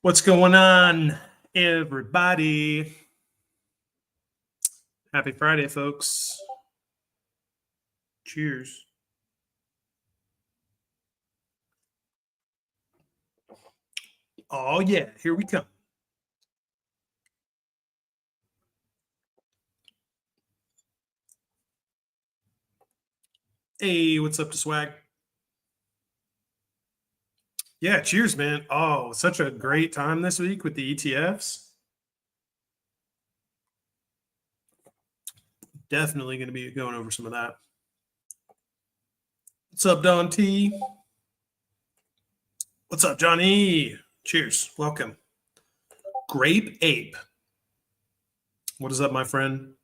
What's going on, everybody? Happy Friday, folks. Cheers. Oh, yeah, here we come. Hey, what's up to Swag? Yeah, cheers, man. Oh, such a great time this week with the ETFs. Definitely going to be going over some of that. What's up, Don T? What's up, Johnny? Cheers. Welcome. Grape Ape. What is up, my friend?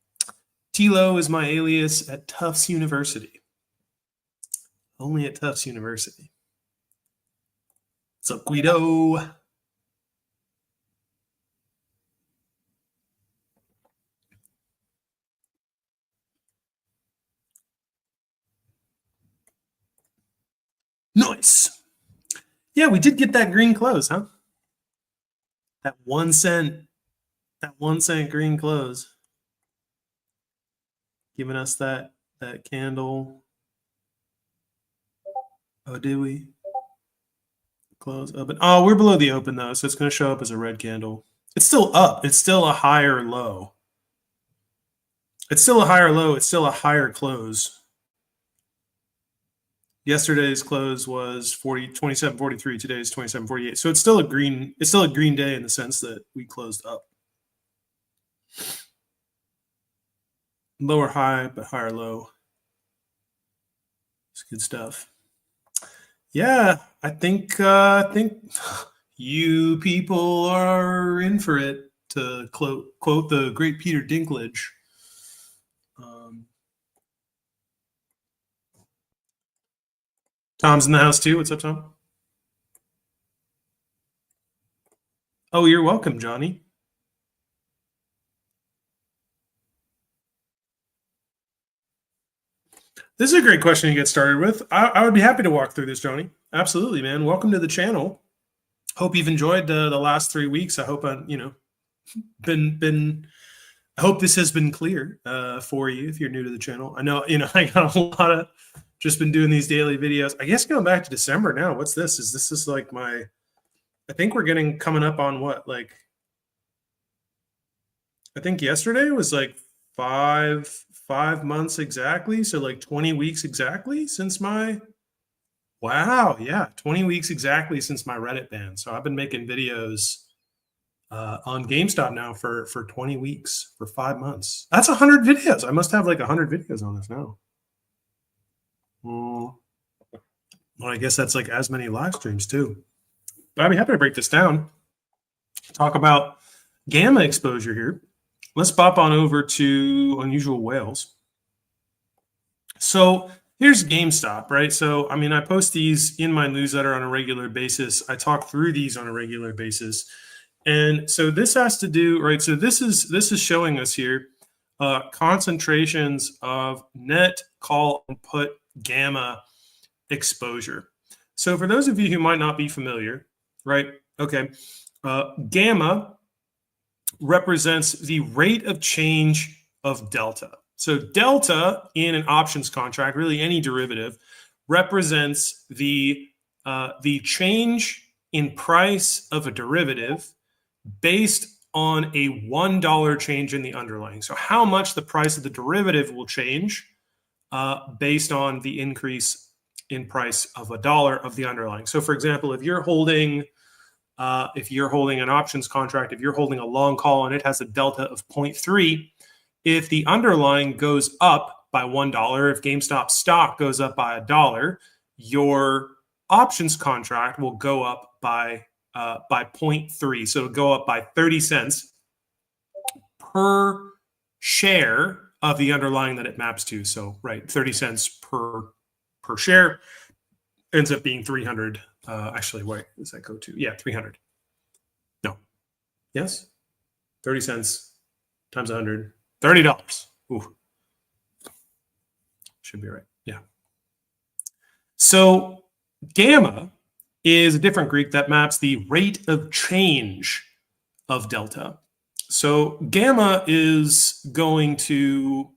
Tilo is my alias at Tufts University. Only at Tufts University. What's up, Guido? Nice. Yeah, we did get that green close, huh? That 1 cent, green close. Giving us that candle. Oh, did we? Close, open. Oh, we're below the open though, so it's going to show up as a red candle. It's still up. It's still a higher low. It's still a higher low. It's still a higher close. Yesterday's close was 27.43. Today's 27.48. So it's still a green. It's still a green day in the sense that we closed up. Lower high, but higher low. It's good stuff. Yeah, I think you people are in for it, to quote the great Peter Dinklage. Tom's in the house too. What's up, Tom? Oh, you're welcome, Johnny. This is a great question to get started with. I would be happy to walk through this, Johnny. Absolutely, man. Welcome to the channel. Hope you've enjoyed the last 3 weeks. I hope I hope this has been clear for you if you're new to the channel. I know, I got a lot of just been doing these daily videos. I guess going back to December now. What's this? This is like I think we're coming up on what? Like, I think yesterday was like five months exactly. So like 20 weeks exactly since my, wow. Yeah. 20 weeks exactly since my Reddit ban. So I've been making videos on GameStop now for 20 weeks, for 5 months. That's 100 videos. I must have like 100 videos on this now. Well, I guess that's like as many live streams too. But I'd be happy to break this down. Talk about gamma exposure here. Let's pop on over to Unusual Whales. So here's GameStop, right? So, I mean, I post these in my newsletter on a regular basis. I talk through these on a regular basis. And so this has to do, right? So this is showing us here concentrations of net call and put gamma exposure. So for those of you who might not be familiar, right? Okay. Gamma represents the rate of change of delta. So delta in an options contract, really any derivative, represents the change in price of a derivative based on a $1 change in the underlying. So how much the price of the derivative will change based on the increase in price of $1 of the underlying. So for example, if you're holding an options contract, if you're holding a long call and it has a delta of 0.3, if the underlying goes up by $1, if GameStop stock goes up by $1, your options contract will go up by 0.3. So it'll go up by 30 cents per share of the underlying that it maps to. So, right, 30 cents per share ends up being 300. Actually, what does that go to? Yeah, 300. No. Yes? 30 cents times 100. $30. Ooh. Should be right. Yeah. So gamma is a different Greek that maps the rate of change of delta. So gamma is going to,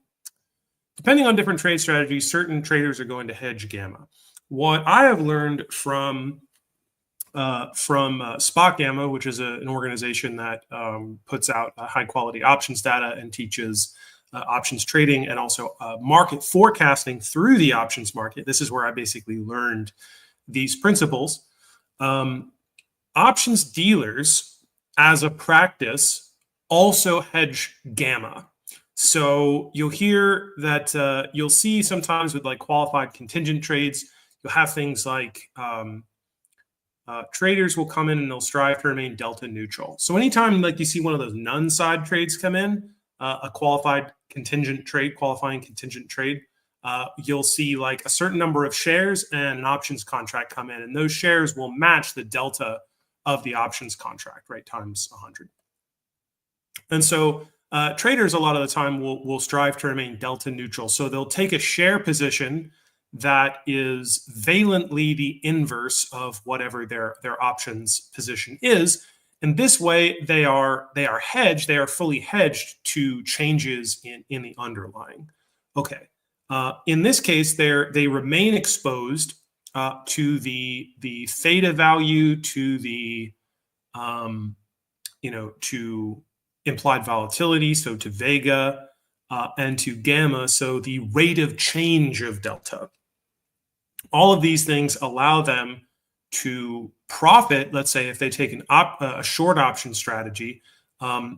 depending on different trade strategies, certain traders are going to hedge gamma. What I have learned from Spot Gamma, which is an organization that puts out high quality options data and teaches options trading and also market forecasting through the options market. This is where I basically learned these principles. Options dealers, as a practice, also hedge gamma. So you'll hear that you'll see sometimes with like qualified contingent trades, you'll have things like traders will come in and they'll strive to remain delta neutral. So anytime like you see one of those none side trades come in, a qualified contingent trade, qualifying contingent trade, you'll see like a certain number of shares and an options contract come in, and those shares will match the delta of the options contract, right, times 100. And so traders a lot of the time will strive to remain delta neutral. So they'll take a share position that is valently the inverse of whatever their options position is. And this way they are hedged, they are fully hedged to changes in the underlying. Okay. In this case, they remain exposed to the theta value, to the to implied volatility, so to vega, and to gamma, so the rate of change of delta. All of these things allow them to profit. Let's say if they take a short option strategy,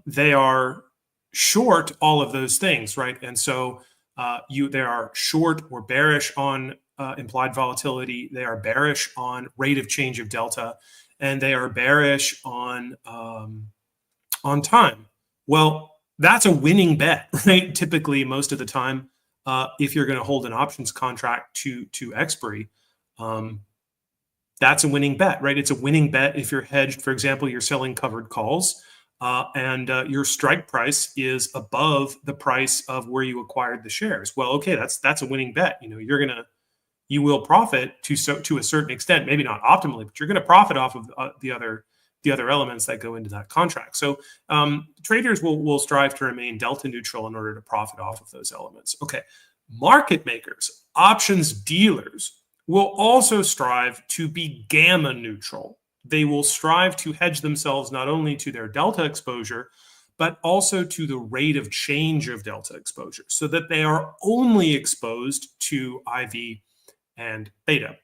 they are short all of those things, right? And so they are short or bearish on implied volatility. They are bearish on rate of change of delta, and they are bearish on time. Well, that's a winning bet, right? Typically, most of the time, if you're going to hold an options contract to expiry, that's a winning bet, right? It's a winning bet if you're hedged. For example, you're selling covered calls, and your strike price is above the price of where you acquired the shares. Well, okay, that's a winning bet. You will profit to a certain extent, maybe not optimally, but you're going to profit off of the other elements that go into that contract. So traders will strive to remain delta neutral in order to profit off of those elements. Okay, market makers, options dealers will also strive to be gamma neutral. They will strive to hedge themselves not only to their delta exposure, but also to the rate of change of delta exposure, so that they are only exposed to IV and beta.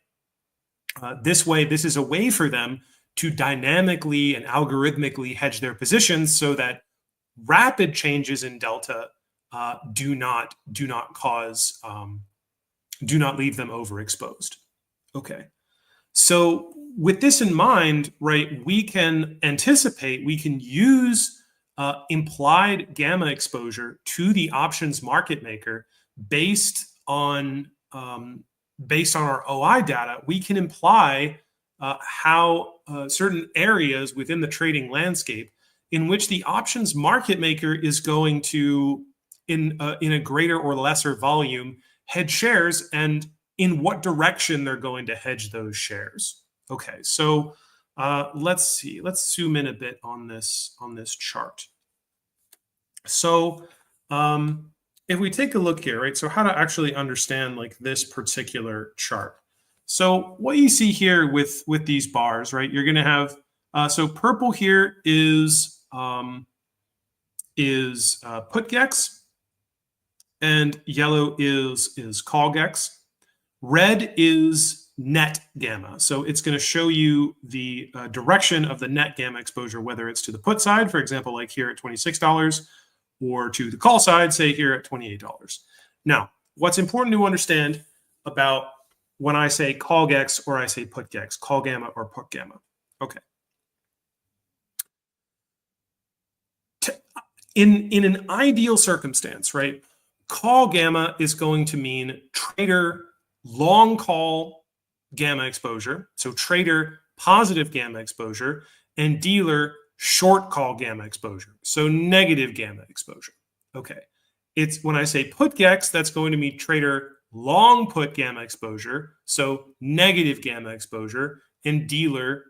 This is a way for them to dynamically and algorithmically hedge their positions so that rapid changes in delta do not leave them overexposed. Okay, so with this in mind, right, we can use implied gamma exposure to the options market maker based on our OI data. We can imply how certain areas within the trading landscape in which the options market maker is going to, in a greater or lesser volume, hedge shares, and in what direction they're going to hedge those shares. Okay, so let's see. Let's zoom in a bit on this chart. So if we take a look here, right, so how to actually understand like this particular chart. So what you see here with these bars, right, you're going to have, so purple here is put gex, and yellow is call gex. Red is net gamma. So it's going to show you the direction of the net gamma exposure, whether it's to the put side, for example, like here at $26, or to the call side, say here at $28. Now, what's important to understand about when I say call gex or I say put gex, call gamma or put gamma. Okay. In an ideal circumstance, right, call gamma is going to mean trader long call gamma exposure, so trader positive gamma exposure, and dealer short call gamma exposure, so negative gamma exposure. Okay, it's when I say put gex, that's going to mean trader long put gamma exposure, so negative gamma exposure, and dealer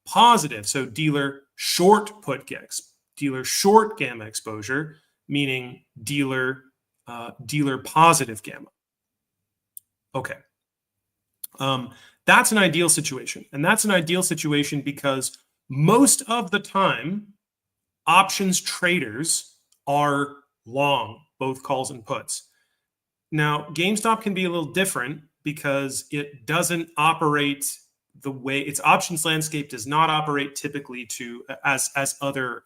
positive. So dealer short put GEX, dealer short gamma exposure, meaning dealer positive gamma. Okay. That's an ideal situation. And that's an ideal situation because most of the time, options traders are long, both calls and puts. Now, GameStop can be a little different because it doesn't operate the way its options landscape does not operate typically to as other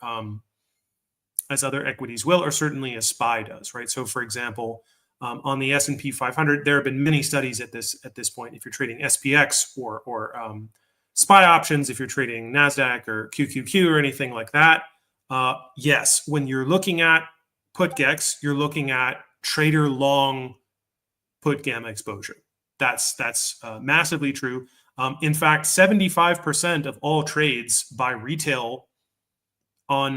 equities will, or certainly as SPY does, right? So, for example, on the S&P 500, there have been many studies at this point. If you're trading SPX or SPY options, if you're trading NASDAQ or QQQ or anything like that, yes, when you're looking at put GEX, you're looking at trader long put gamma exposure. That's massively true. In fact, 75% of all trades by retail on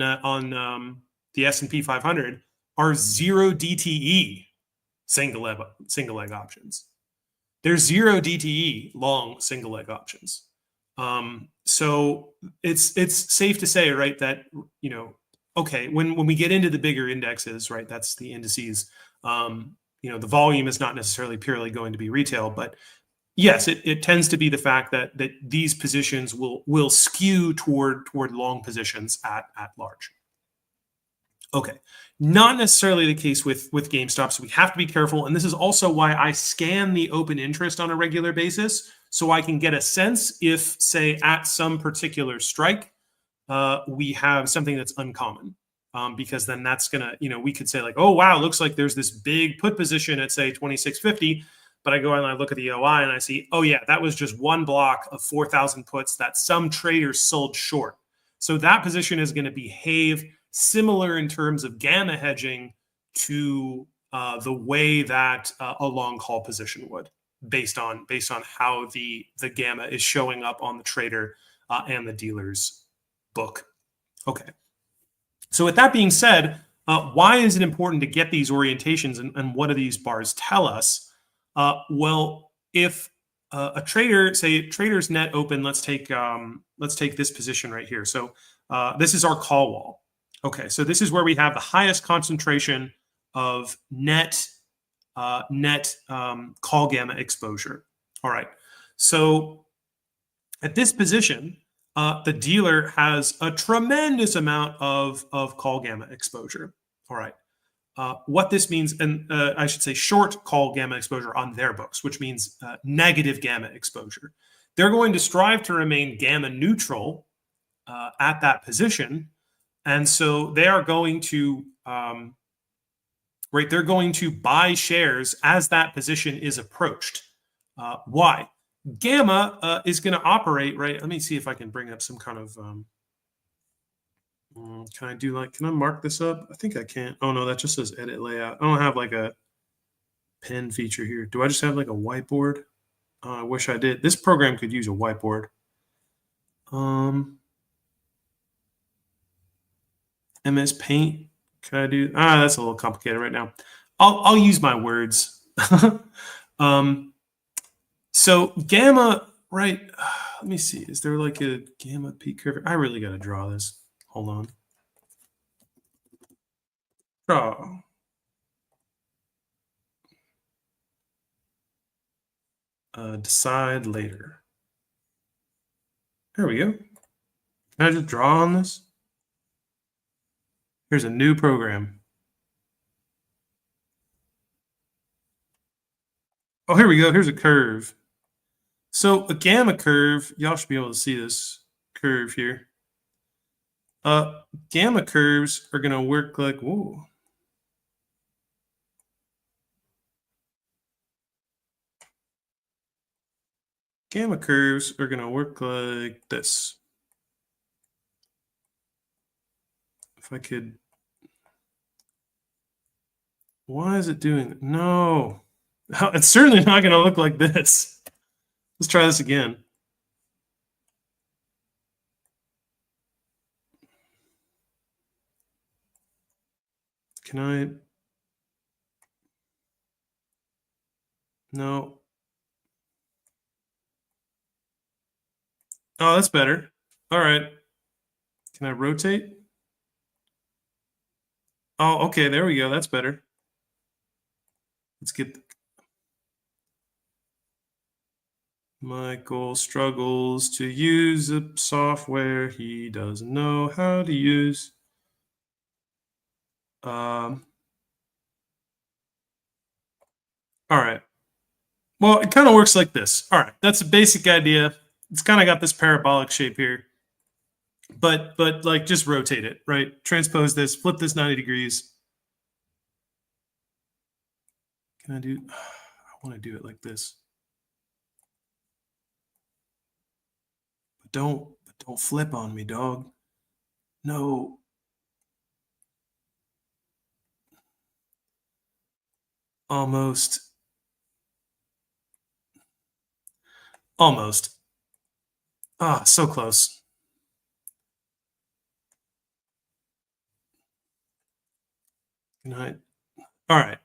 the S&P 500 are 0 DTE single leg options. There's 0 DTE long single leg options. So it's safe to say, right, that okay, when we get into the bigger indexes, right, that's the indices. The volume is not necessarily purely going to be retail, but yes, it tends to be the fact that these positions will skew toward long positions at large. Okay, not necessarily the case with GameStop, so we have to be careful. And this is also why I scan the open interest on a regular basis, so I can get a sense if, say, at some particular strike, we have something that's uncommon. Because then that's gonna, we could say like, oh wow, looks like there's this big put position at say 2650, but I go and I look at the OI and I see, oh yeah, that was just one block of 4,000 puts that some traders sold short. So that position is going to behave similar in terms of gamma hedging to the way that a long call position would, based on how the gamma is showing up on the trader and the dealer's book. Okay. So with that being said, why is it important to get these orientations, and what do these bars tell us? Well, if a trader, say trader's net open, let's take this position right here. So this is our call wall. Okay, so this is where we have the highest concentration of net call gamma exposure. All right, so at this position, the dealer has a tremendous amount of call gamma exposure. All right. What this means, and I should say short call gamma exposure on their books, which means negative gamma exposure. They're going to strive to remain gamma neutral at that position. And so they are going to, they're going to buy shares as that position is approached. Why? Gamma is going to operate, right? Let me see if I can bring up some kind of, can I mark this up? I think I can. Oh no, that just says edit layout. I don't have like a pen feature here. Do I just have like a whiteboard? I wish I did. This program could use a whiteboard. MS Paint. Can I do? That's a little complicated right now. I'll use my words. So gamma, right? Let me see. Is there like a gamma peak curve? I really got to draw this. Hold on. Draw. Decide later. There we go. Can I just draw on this? Here's a new program. Oh, here we go. Here's a curve. So a gamma curve, y'all should be able to see this curve here. Gamma curves are going to work like, whoa. Gamma curves are going to work like this. If I could, why is it doing it? No, it's certainly not going to look like this. Let's try this again. Can I? No. Oh, that's better. All right. Can I rotate? Oh, okay. There we go. That's better. Let's get Michael struggles to use a software he doesn't know how to use. All right. Well, it kind of works like this. All right. That's a basic idea. It's kind of got this parabolic shape here. But like just rotate it, right? Transpose this, flip this 90 degrees. Can I do, I want to do it like this. But don't flip on me, dog. No. Almost. Almost. Ah, so close. Good night. All right.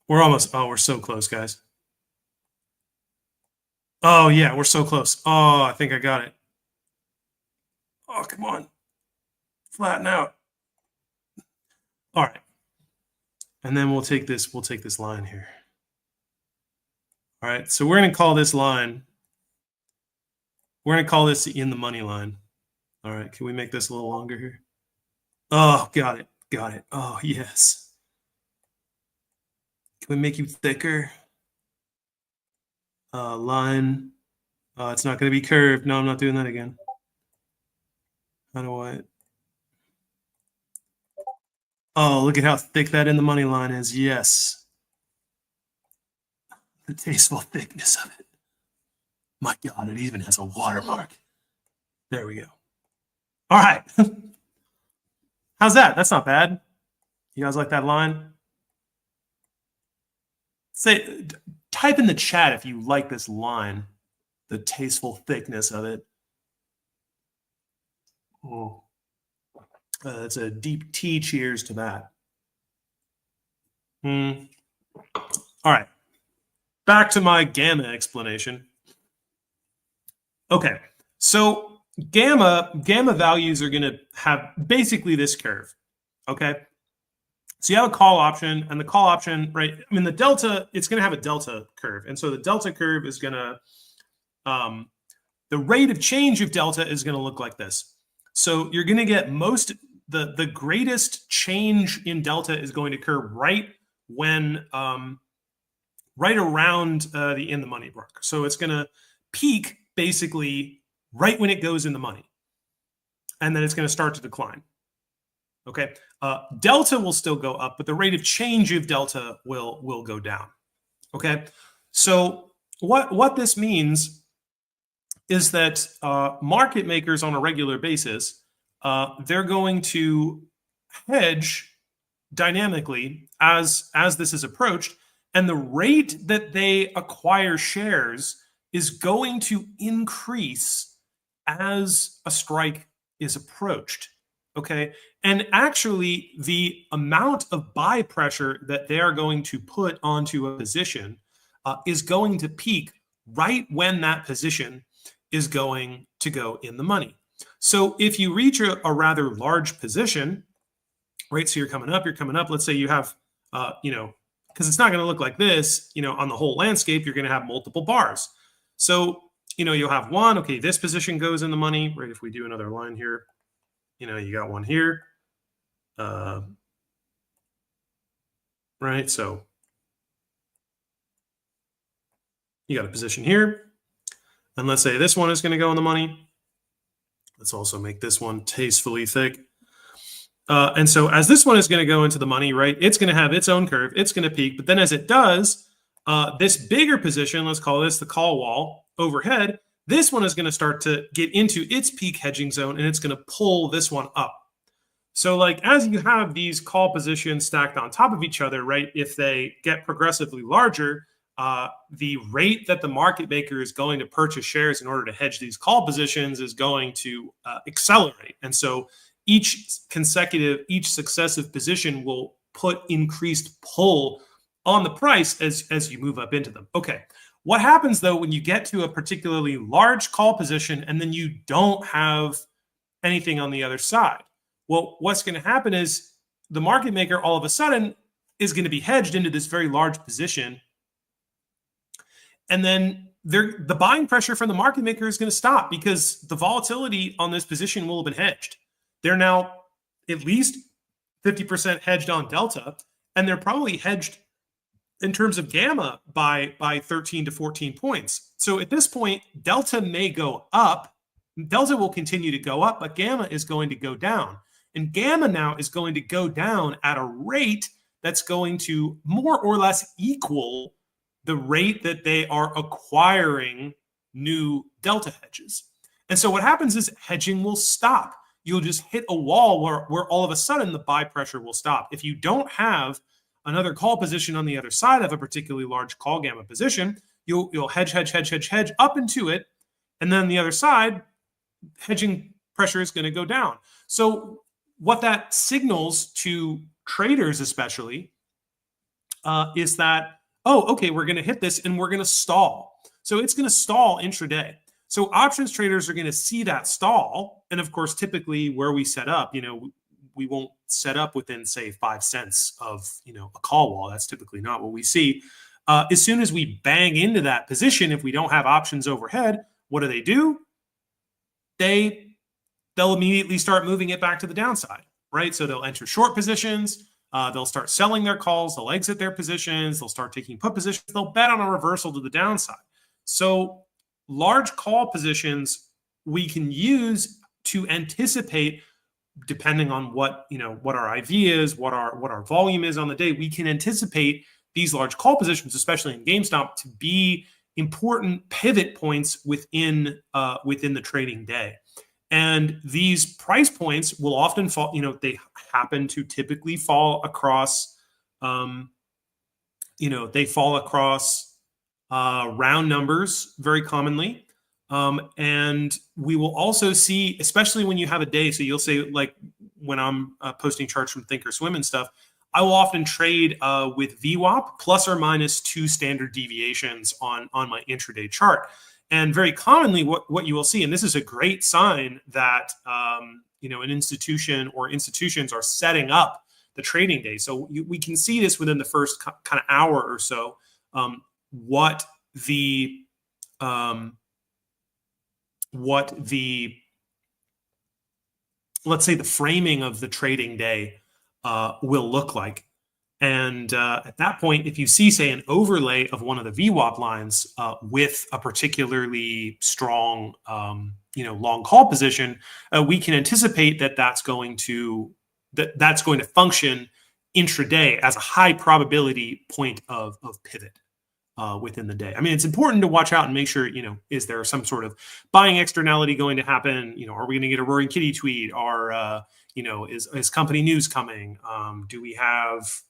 We're almost, oh, we're so close, guys. Oh, yeah, we're so close. Oh, I think I got it. Oh, come on. Flatten out. All right. And then we'll take this line here. All right, so we're going to call this line, we're going to call this the in the money line. All right, can we make this a little longer here? Oh, got it. Got it. Oh, yes. Can we make you thicker? Line. It's not going to be curved. No, I'm not doing that again. How do I? Oh, look at how thick that in the money line is. Yes. The tasteful thickness of it. My God, it even has a watermark. There we go. All right. How's that? That's not bad. You guys like that line? Say, type in the chat if you like this line, the tasteful thickness of it. Oh, it's a deep tea. Cheers to that. All right. Back to my gamma explanation. Okay. So gamma values are going to have basically this curve. Okay. So you have a call option, and the call option, right? I mean, the delta, it's going to have a delta curve. And so the delta curve is going to, the rate of change of delta is going to look like this. So you're going to get the greatest change in delta is going to occur right when, right around the in the money mark. So it's going to peak basically right when it goes in the money. And then it's going to start to decline. Okay, delta will still go up, but the rate of change of delta will go down. Okay, so what this means is that market makers on a regular basis, they're going to hedge dynamically as this is approached, and the rate that they acquire shares is going to increase as a strike is approached. Okay, and actually the amount of buy pressure that they are going to put onto a position is going to peak right when that position is going to go in the money. So if you reach a rather large position, right, so you're coming up, let's say you have, because it's not going to look like this, on the whole landscape, you're going to have multiple bars. So, you'll have one, okay, this position goes in the money, right? If we do another line here, you got one here, right? So you got a position here. And let's say this one is going to go in the money. Let's also make this one tastefully thick. And so as this one is going to go into the money, right, it's going to have its own curve. It's going to peak. But then as it does, this bigger position, let's call this the call wall overhead, this one is going to start to get into its peak hedging zone, and it's going to pull this one up. So like as you have these call positions stacked on top of each other, right, if they get progressively larger, the rate that the market maker is going to purchase shares in order to hedge these call positions is going to accelerate. And so each successive position will put increased pull on the price as you move up into them. Okay, What happens though when you get to a particularly large call position and then you don't have anything on the other side? Well, what's going to happen is the market maker all of a sudden is going to be hedged into this very large position. And then the buying pressure from the market maker is going to stop because the volatility on this position will have been hedged. They're now at least 50% hedged on delta, and they're probably hedged in terms of gamma by 13 to 14 points. So at this point, delta may go up. Delta will continue to go up, but gamma is going to go down. And gamma now is going to go down at a rate that's going to more or less equal the rate that they are acquiring new delta hedges. And so what happens is hedging will stop. You'll just hit a wall where all of a sudden the buy pressure will stop. If you don't have another call position on the other side of a particularly large call gamma position, you'll hedge up into it. And then the other side, hedging pressure is going to go down. So what that signals to traders especially is that, oh, okay, we're going to hit this and we're going to stall. So it's going to stall intraday. So options traders are going to see that stall. And of course, typically where we set up, we won't set up within, say, 5 cents of, a call wall. That's typically not what we see. As soon as we bang into that position, if we don't have options overhead, what do? They'll immediately start moving it back to the downside, right? So they'll enter short positions. They'll start selling their calls. They'll exit their positions. They'll start taking put positions. They'll bet on a reversal to the downside. So large call positions we can use to anticipate, depending on what our IV is, what our volume is on the day. We can anticipate these large call positions, especially in GameStop, to be important pivot points within the trading day. And these price points will often fall, they happen to typically fall across, they fall across round numbers very commonly. And we will also see, especially when you have a day, so you'll say, like when I'm posting charts from Thinkorswim and stuff, I will often trade with VWAP plus or minus 2 standard deviations on my intraday chart. And very commonly what you will see, and this is a great sign that an institution or institutions are setting up the trading day. So we can see this within the first kind of hour or so, what the let's say the framing of the trading day will look like. And at that point, if you see, say, an overlay of one of the VWAP lines with a particularly strong, long call position, we can anticipate that that's going to function intraday as a high probability point of pivot within the day. I mean, it's important to watch out and make sure, is there some sort of buying externality going to happen? Are we going to get a Roaring Kitty tweet? Or, is company news coming? Do we have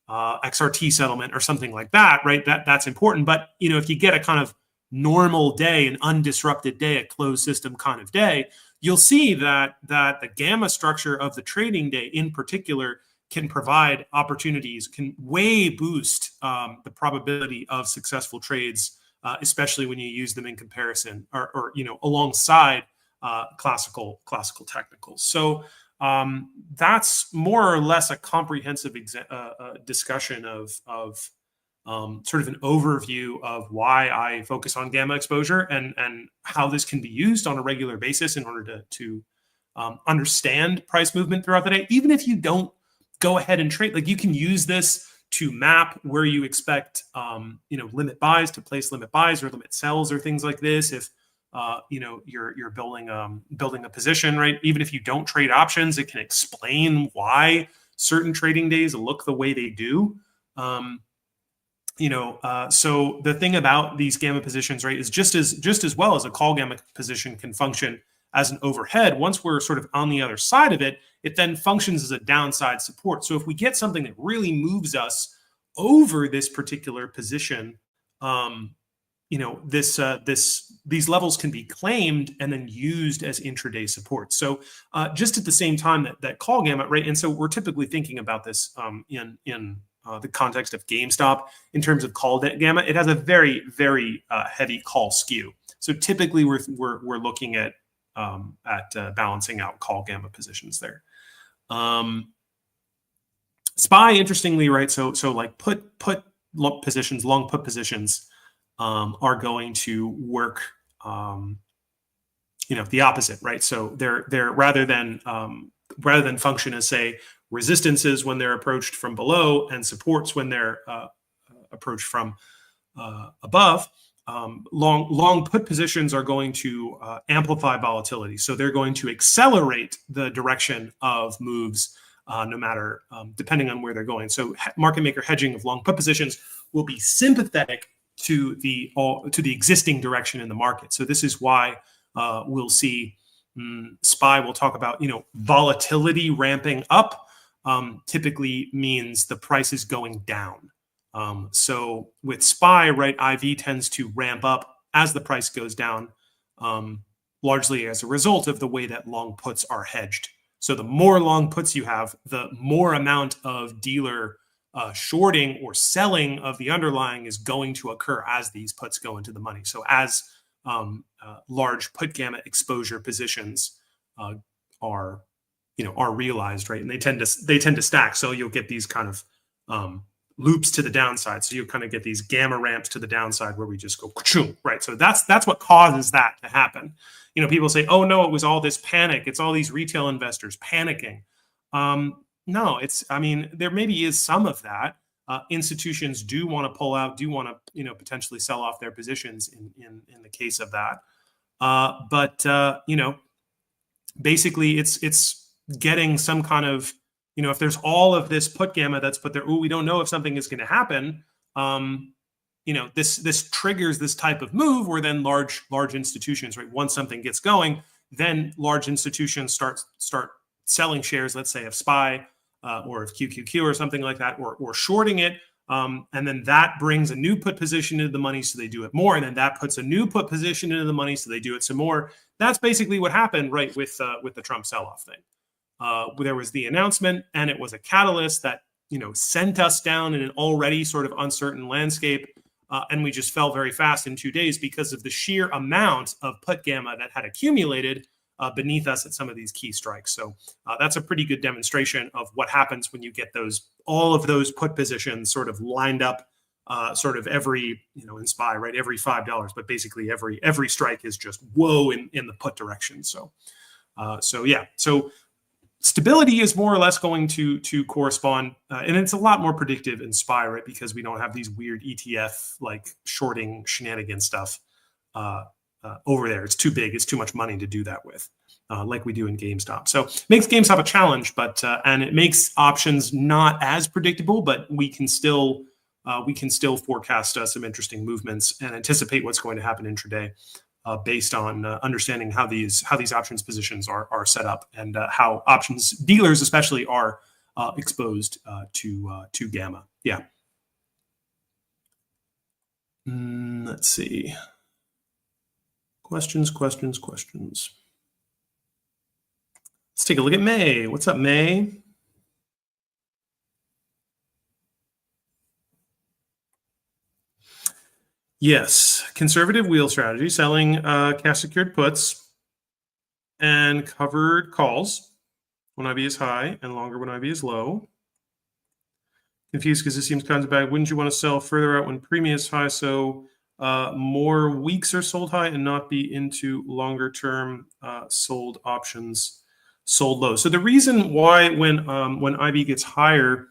XRT settlement or something like that, right? That's important. But, if you get a kind of normal day, an undisrupted day, a closed system kind of day, you'll see that the gamma structure of the trading day in particular can provide opportunities, can way boost the probability of successful trades, especially when you use them in comparison or alongside classical technicals. So that's more or less a comprehensive discussion of sort of an overview of why I focus on gamma exposure and how this can be used on a regular basis in order to understand price movement throughout the day. Even if you don't go ahead and trade, like you can use this to map where you expect limit buys, to place limit buys or limit sells or things like this. If you're building a position, right? Even if you don't trade options, it can explain why certain trading days look the way they do. So the thing about these gamma positions, right, is just as well as a call gamma position can function as an overhead. Once we're sort of on the other side of it, it then functions as a downside support. So if we get something that really moves us over this particular position, these levels can be claimed and then used as intraday support. So just at the same time that call gamma, right? And so we're typically thinking about this in the context of GameStop in terms of call gamma, it has a very, very heavy call skew. So typically we're looking at balancing out call gamma positions there. SPY, interestingly, right? So like put positions, long put positions are going to work, the opposite, right? So they're rather than function as, say, resistances when they're approached from below and supports when they're approached from above. Long put positions are going to amplify volatility. So they're going to accelerate the direction of moves, no matter, depending on where they're going. So market maker hedging of long put positions will be sympathetic to the existing direction in the market. So this is why we'll see SPY will talk about, volatility ramping up typically means the price is going down. So with SPY, right, IV tends to ramp up as the price goes down, largely as a result of the way that long puts are hedged. So the more long puts you have, the more amount of dealer shorting or selling of the underlying is going to occur as these puts go into the money. So as large put gamma exposure positions are realized, right, and they tend to stack. So you'll get these kind of loops to the downside. So you kind of get these gamma ramps to the downside where we just go, right? So that's what causes that to happen. People say, oh no, it was all this panic. It's all these retail investors panicking. No, there maybe is some of that. Institutions do want to pull out, do want to, potentially sell off their positions in the case of that. But basically it's getting some kind of, if there's all of this put gamma that's put there, we don't know if something is going to happen. This triggers this type of move where then large institutions, right? Once something gets going, then large institutions start selling shares, let's say of SPY or of QQQ or something like that, or shorting it. And then that brings a new put position into the money, so they do it more. And then that puts a new put position into the money, so they do it some more. That's basically what happened, right, with the Trump sell-off thing. There was the announcement, and it was a catalyst that sent us down in an already sort of uncertain landscape, and we just fell very fast in 2 days because of the sheer amount of put gamma that had accumulated beneath us at some of these key strikes. So that's a pretty good demonstration of what happens when you get all of those put positions sort of lined up, sort of every in SPY, right, every $5, but basically every strike is just whoa in the put direction. So yeah. So stability is more or less going to correspond, and it's a lot more predictive in SPY, right? Because we don't have these weird ETF like shorting shenanigan stuff over there. It's too big. It's too much money to do that with, like we do in GameStop. So it makes GameStop a challenge, but and it makes options not as predictable. But we can still forecast some interesting movements and anticipate what's going to happen intraday. Based on understanding how these options positions are set up and how options dealers especially are exposed to gamma. Yeah. Let's see. Questions. Let's take a look at May. What's up, May? Yes, conservative wheel strategy, selling cash secured puts and covered calls when IB is high and longer when IB is low. Confused because it seems kind of bad. Wouldn't you want to sell further out when premium is high, so more weeks are sold high and not be into longer term sold options sold low? So the reason why when IB gets higher,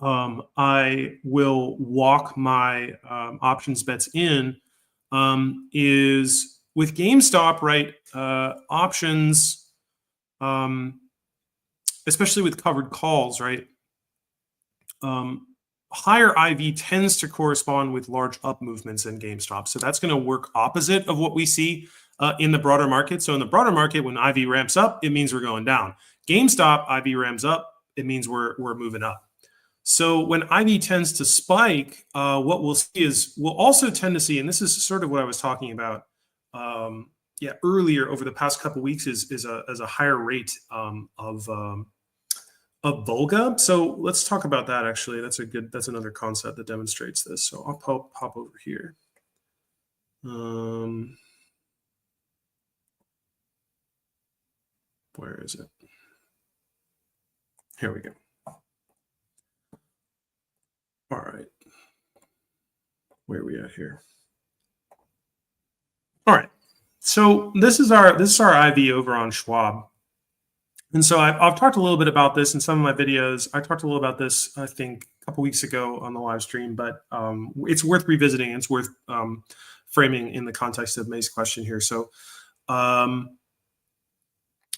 I will walk my options bets in is with GameStop, right? Options, especially with covered calls, right? Higher IV tends to correspond with large up movements in GameStop. So that's going to work opposite of what we see in the broader market. So in the broader market, when IV ramps up, it means we're going down. GameStop, IV ramps up, it means we're moving up. So when IV tends to spike, what we'll see is we'll also tend to see, and this is sort of what I was talking about earlier over the past couple of weeks, is a higher rate of a Volga. So let's talk about that. Actually, that's another concept that demonstrates this. So I'll pop over here. Where is it? Here we go. All right. Where are we at here? All right. So this is our IV over on Schwab. And so I've talked a little bit about this in some of my videos. I talked a little about this, I think, a couple weeks ago on the live stream, but it's worth revisiting. It's worth framing in the context of May's question here. So,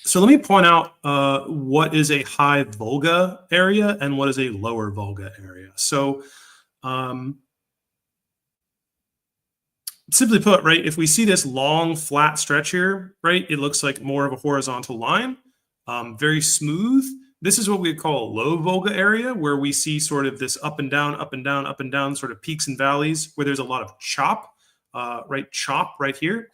so let me point out what is a high Volga area and what is a lower Volga area. So simply put, right, if we see this long flat stretch here, right, it looks like more of a horizontal line, very smooth. This is what we call a low Volga area, where we see sort of this up and down, up and down, up and down, sort of peaks and valleys, where there's a lot of chop, chop right here.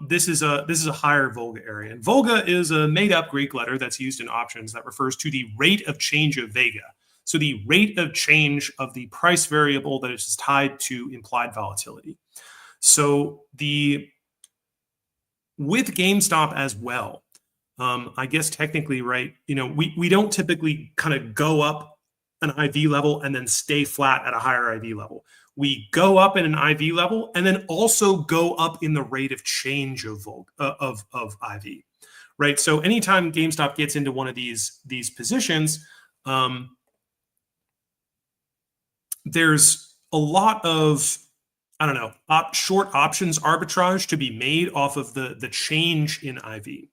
This is a higher Volga area. And Volga is a made-up Greek letter that's used in options that refers to the rate of change of Vega. So the rate of change of the price variable that is tied to implied volatility. So with GameStop as well, I guess technically, right, we don't typically kind of go up an IV level and then stay flat at a higher IV level. We go up in an IV level and then also go up in the rate of change of IV, right? So anytime GameStop gets into one of these positions, there's a lot of, I don't know, short options arbitrage to be made off of the change in IV.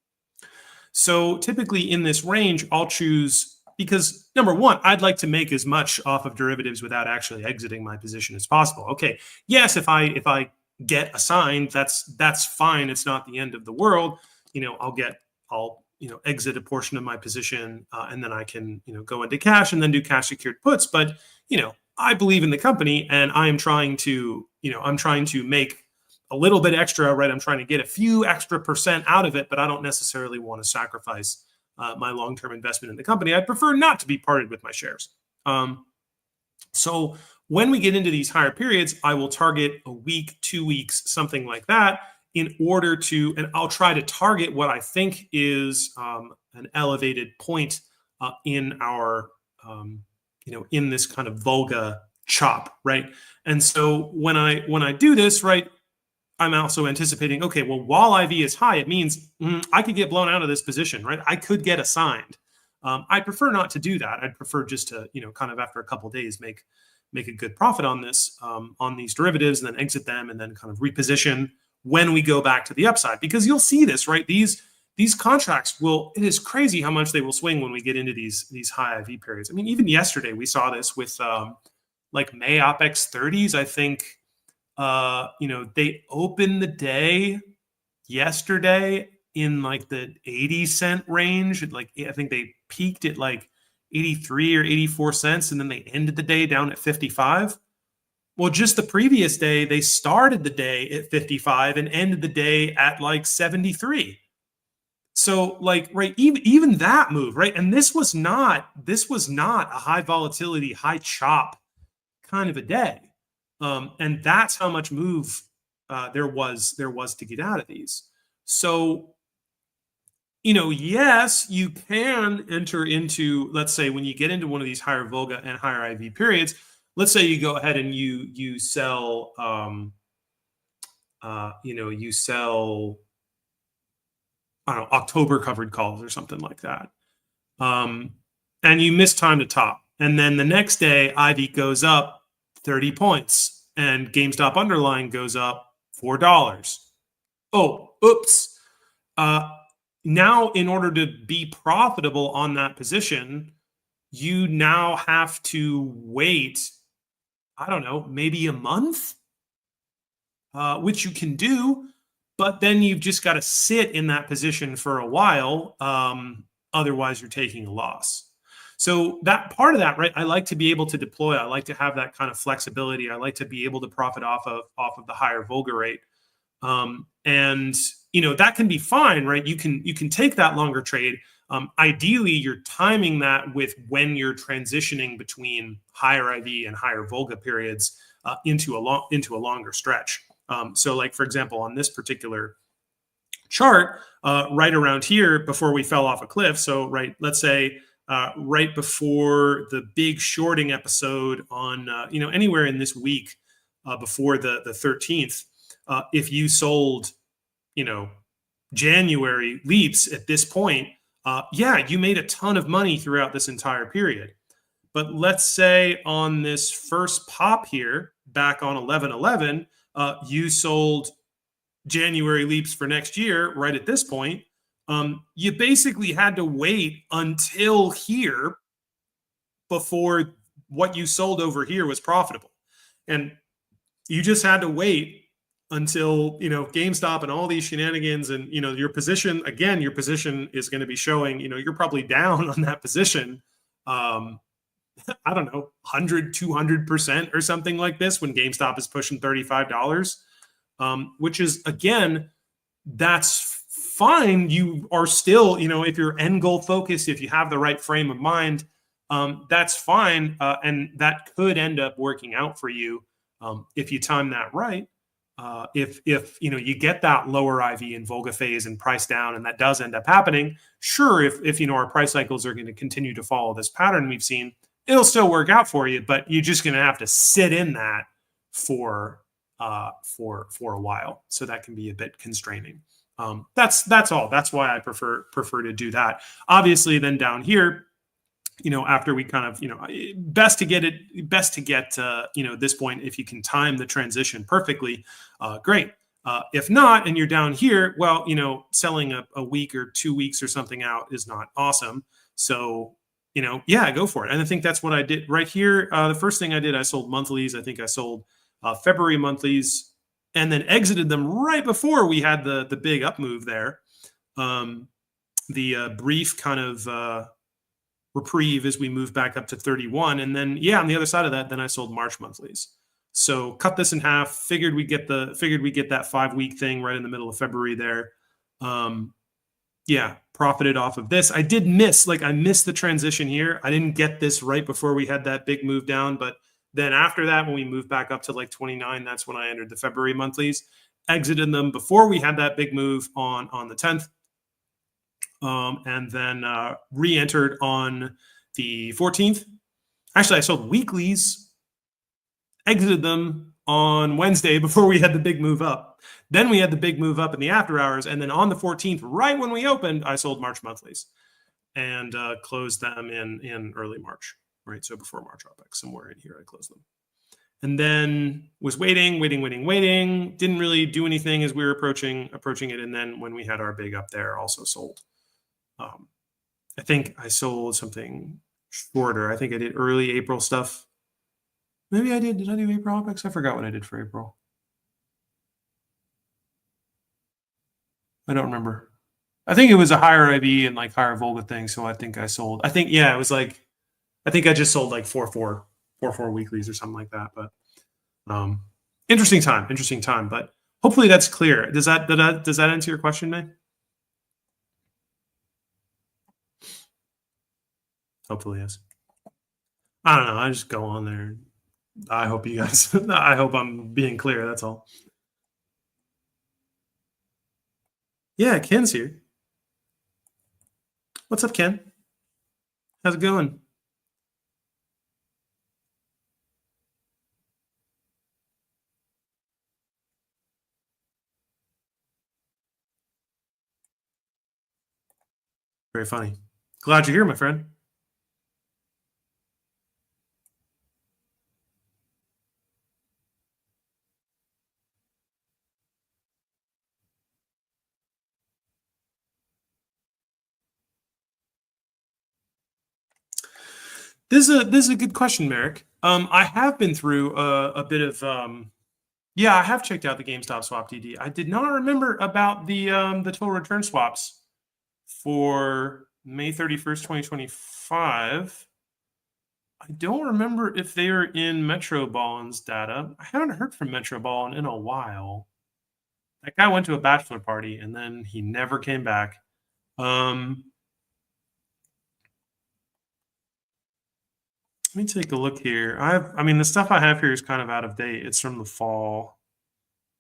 So typically in this range, I'll choose, because number one, I'd like to make as much off of derivatives without actually exiting my position as possible. Okay, yes, if I get assigned, that's fine. It's not the end of the world. I'll exit a portion of my position, and then I can go into cash and then do cash secured puts. But I believe in the company, and I'm trying to make a little bit extra, right? I'm trying to get a few extra % out of it, but I don't necessarily want to sacrifice my long-term investment in the company. I'd prefer not to be parted with my shares. So when we get into these higher periods, I will target a week, 2 weeks, something like that, in order to, and I'll try to target what I think is an elevated point in our, in this kind of Volga chop, right? And so when I do this, right, I'm also anticipating, okay, well, while IV is high, it means I could get blown out of this position, right? I could get assigned. I prefer not to do that. I'd prefer just to, kind of after a couple of days, make a good profit on this, on these derivatives, and then exit them, and then kind of reposition when we go back to the upside. Because you'll see this, right? These contracts it is crazy how much they will swing when we get into these high IV periods. I mean, even yesterday we saw this with like May OPEX 30s, I think. They opened the day yesterday in like the 80-cent range. Like, I think they peaked at like 83 or 84 cents, and then they ended the day down at 55. Well, just the previous day, they started the day at 55 and ended the day at like 73. So like, right, even that move, right? And this was not a high volatility, high chop kind of a day. And that's how much move there was to get out of these. So, yes, you can enter into, let's say, when you get into one of these higher Volga and higher IV periods, let's say you go ahead and you sell, you sell, I don't know, October covered calls or something like that. And you miss time to top. And then the next day, IV goes up 30 points. And GameStop underlying goes up $4. Oh, oops. Now, in order to be profitable on that position, you now have to wait, I don't know, maybe a month, which you can do, but then you've just got to sit in that position for a while. Otherwise, you're taking a loss. So that part of that, right, I like to be able to deploy. I like to have that kind of flexibility. I like to be able to profit off of the higher Volga rate. And that can be fine, right? You can take that longer trade. Ideally, you're timing that with when you're transitioning between higher IV and higher Volga periods into a longer stretch. So, like for example, on this particular chart, right around here, before we fell off a cliff. So, right, let's say right before the big shorting episode on anywhere in this week before the 13th, if you sold January leaps at this point, yeah, you made a ton of money throughout this entire period. But let's say on this first pop here, back on 11/11, you sold January leaps for next year right at this point. You basically had to wait until here before what you sold over here was profitable. And you just had to wait until GameStop and all these shenanigans, and your position is going to be showing you're probably down on that position, I don't know, 100-200% or something like this when GameStop is pushing $35, which is, again, that's fine. You are still, if you're end goal focused, if you have the right frame of mind, that's fine, and that could end up working out for you if you time that right. If you get that lower IV and Volga phase and price down, and that does end up happening, sure, if our price cycles are going to continue to follow this pattern we've seen, it'll still work out for you, but you're just going to have to sit in that for a while. So that can be a bit constraining. That's all. That's why I prefer to do that. Obviously, then down here, after we kind of, best to get this point, if you can time the transition perfectly, great. If not, and you're down here, well, selling a week or 2 weeks or something out is not awesome. So, yeah, go for it. And I think that's what I did right here. The first thing I did, I sold monthlies. I think I sold February monthlies and then exited them right before we had the big up move there. The brief kind of reprieve as we move back up to 31. And then, yeah, on the other side of that, then I sold March monthlies. So cut this in half, figured we'd get that 5-week thing right in the middle of February there. Yeah, profited off of this. I did miss the transition here. I didn't get this right before we had that big move down, but then after that, when we moved back up to like 29, that's when I entered the February monthlies, exited them before we had that big move on the 10th. And then re-entered on the 14th. Actually, I sold weeklies, exited them on Wednesday before we had the big move up. Then we had the big move up in the after hours. And then on the 14th, right when we opened, I sold March monthlies and closed them in early March, right? So before March OPEX, somewhere in here, I closed them. And then was waiting. Didn't really do anything as we were approaching it. And then when we had our big up there, also sold. I think I sold something shorter. I think I did early April stuff. Maybe I did. Did I do April OPEX? I forgot what I did for April. I don't remember. I think it was a higher IV and like higher Volga thing. So I think I sold. I think it was like, I think I just sold like 4 weeklies or something like that. But interesting time. But hopefully that's clear. Does that answer your question, May? Hopefully, yes. I don't know. I just go on there. I hope you guys, I hope I'm being clear. That's all. Yeah, Ken's here. What's up, Ken? How's it going? Very funny. Glad you're here, my friend. This is a good question, Merrick. I have been through a bit of yeah, I have checked out the GameStop swap DD. I did not remember about the total return swaps for May 31st, 2025. I don't remember if they are in Metro Ballin's data. I haven't heard from Metro Ballin in a while. That guy went to a bachelor party and then he never came back. Let me take a look here. I mean, the stuff I have here is kind of out of date. It's from the fall.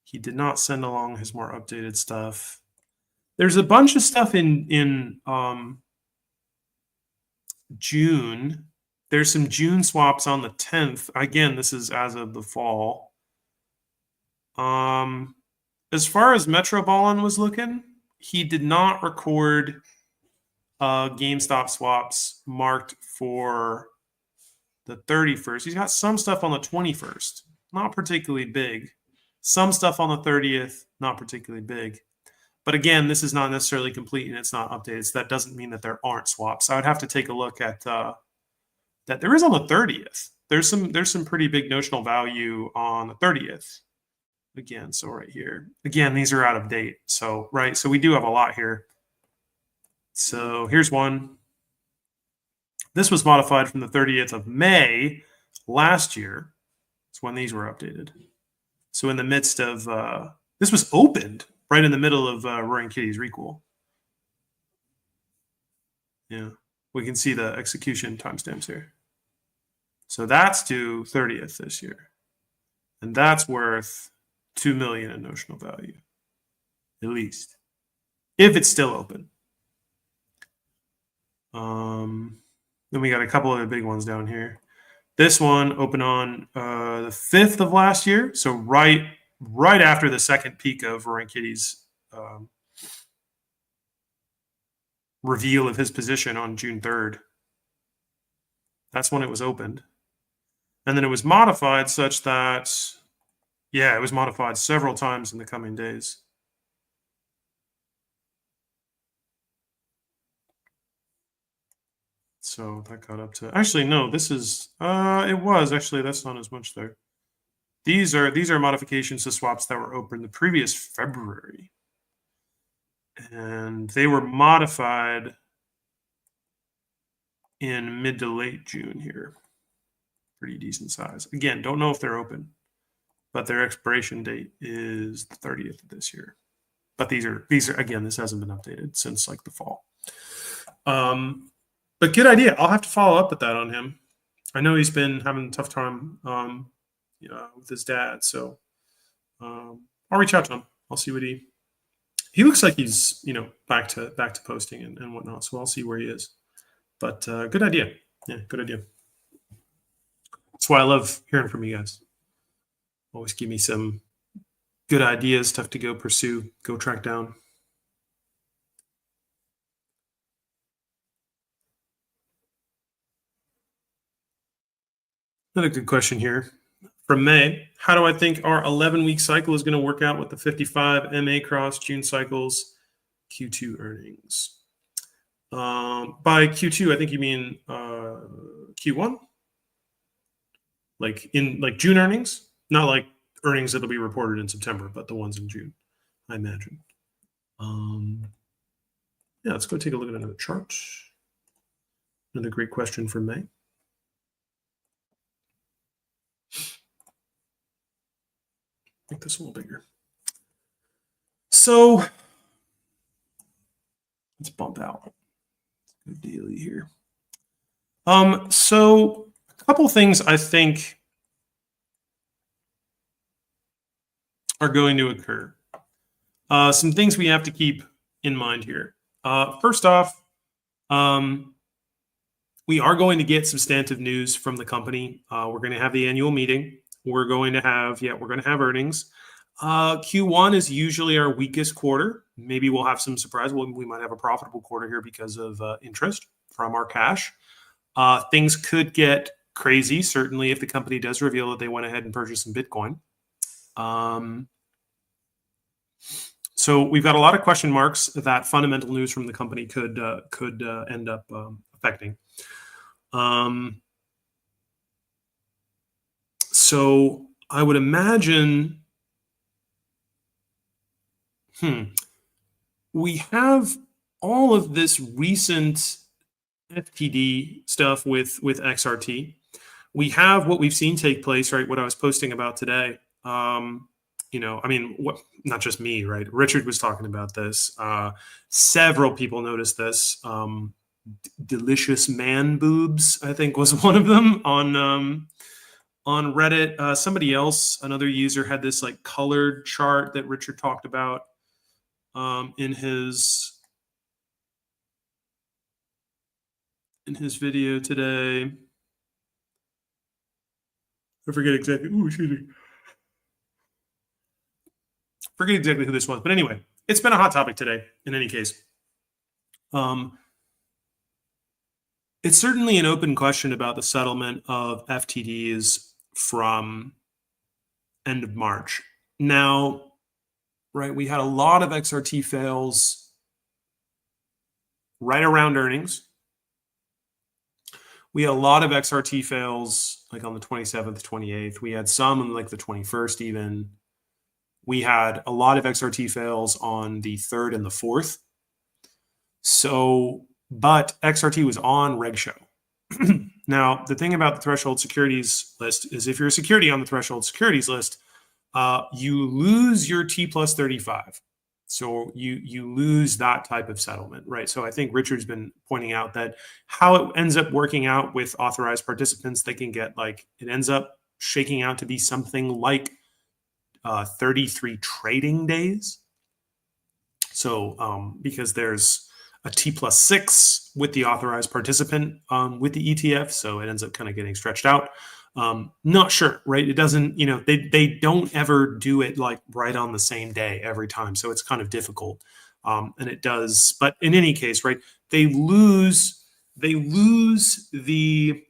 He did not send along his more updated stuff. There's a bunch of stuff in June. There's some June swaps on the 10th. Again, this is as of the fall. As far as Metro Ballin was looking, he did not record GameStop swaps marked for the 31st. He's got some stuff on the 21st, not particularly big. Some stuff on the 30th, not particularly big. But again, this is not necessarily complete and it's not updated. So that doesn't mean that there aren't swaps. I would have to take a look at that. There is on the 30th. There's some pretty big notional value on the 30th. Again, so right here. Again, these are out of date. So, right, so we do have a lot here. So here's one. This was modified from the 30th of May last year. That's when these were updated. So in the midst of, this was opened right in the middle of Roaring Kitty's requel. Yeah, we can see the execution timestamps here. So that's to 30th this year. And that's worth $2 million in notional value, at least, if it's still open. Then we got a couple of the big ones down here. This one opened on the 5th of last year, so right after the second peak of Roaring Kitty's reveal of his position on June 3rd. That's when it was opened. And then it was modified such that, yeah, it was modified several times in the coming days. So that got up to, actually, no, this is, it was actually, that's not as much there. These are modifications to swaps that were open the previous February. And they were modified in mid to late June here. Pretty decent size. Again, don't know if they're open, but their expiration date is the 30th of this year. But these are again, this hasn't been updated since like the fall. But good idea. I'll have to follow up with that on him. I know he's been having a tough time with his dad, so I'll reach out to him. I'll see what he looks like he's back to posting and whatnot. So I'll see where he is. But good idea. Yeah, good idea. That's why I love hearing from you guys. Always give me some good ideas, stuff to go pursue, go track down. Another good question here from May. How do I think our 11-week cycle is going to work out with the 55 MA cross June cycles Q2 earnings? By Q2, I think you mean Q1? Like June earnings? Not like earnings that'll be reported in September, but the ones in June, I imagine. Yeah, let's go take a look at another chart. Another great question from May. Make this a little bigger. So let's bump out. Good daily here. So a couple things I think are going to occur. Some things we have to keep in mind here. First off, we are going to get substantive news from the company. We're going to have the annual meeting. We're going to have earnings. Q1 is usually our weakest quarter. Maybe we'll have some surprise. We might have a profitable quarter here because of interest from our cash. Things could get crazy, certainly, if the company does reveal that they went ahead and purchased some Bitcoin. So we've got a lot of question marks that fundamental news from the company could end up affecting. So I would imagine, we have all of this recent FTD stuff with XRT. We have what we've seen take place, right? What I was posting about today. Not just me, right? Richard was talking about this. Several people noticed this. delicious man boobs, I think was one of them on Reddit. Somebody else, another user, had this like colored chart that Richard talked about in his video today. I forget exactly. Ooh, excuse me. Forget exactly who this was, but anyway, it's been a hot topic today. In any case, it's certainly an open question about the settlement of FTDs from end of March. Now, right, we had a lot of XRT fails right around earnings. We had a lot of XRT fails like on the 27th, 28th. We had some on like the 21st even. We had a lot of XRT fails on the 3rd and the 4th. So, but XRT was on reg show. Now, the thing about the threshold securities list is if you're a security on the threshold securities list, you lose your T plus 35. So you lose that type of settlement, right? So I think Richard's been pointing out that how it ends up working out with authorized participants, they can get like, it ends up shaking out to be something like 33 trading days. So because there's a T plus 6 with the authorized participant with the ETF, so it ends up kind of getting stretched out. Not sure, right? It doesn't, you know, they don't ever do it like right on the same day every time. So it's kind of difficult. And it does, but in any case, right, they lose the,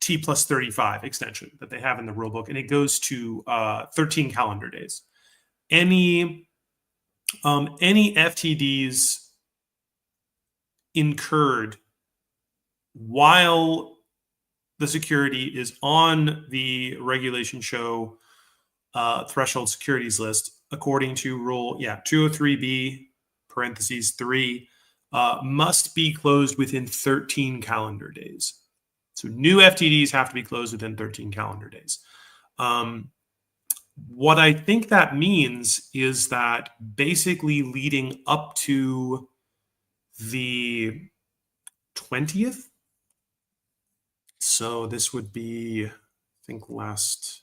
T plus 35 extension that they have in the rule book, and it goes to 13 calendar days. Any FTDs incurred while the security is on the regulation show threshold securities list, according to rule 203B parentheses 3, must be closed within 13 calendar days. So new FTDs have to be closed within 13 calendar days. What I think that means is that basically leading up to the 20th, so this would be, I think, last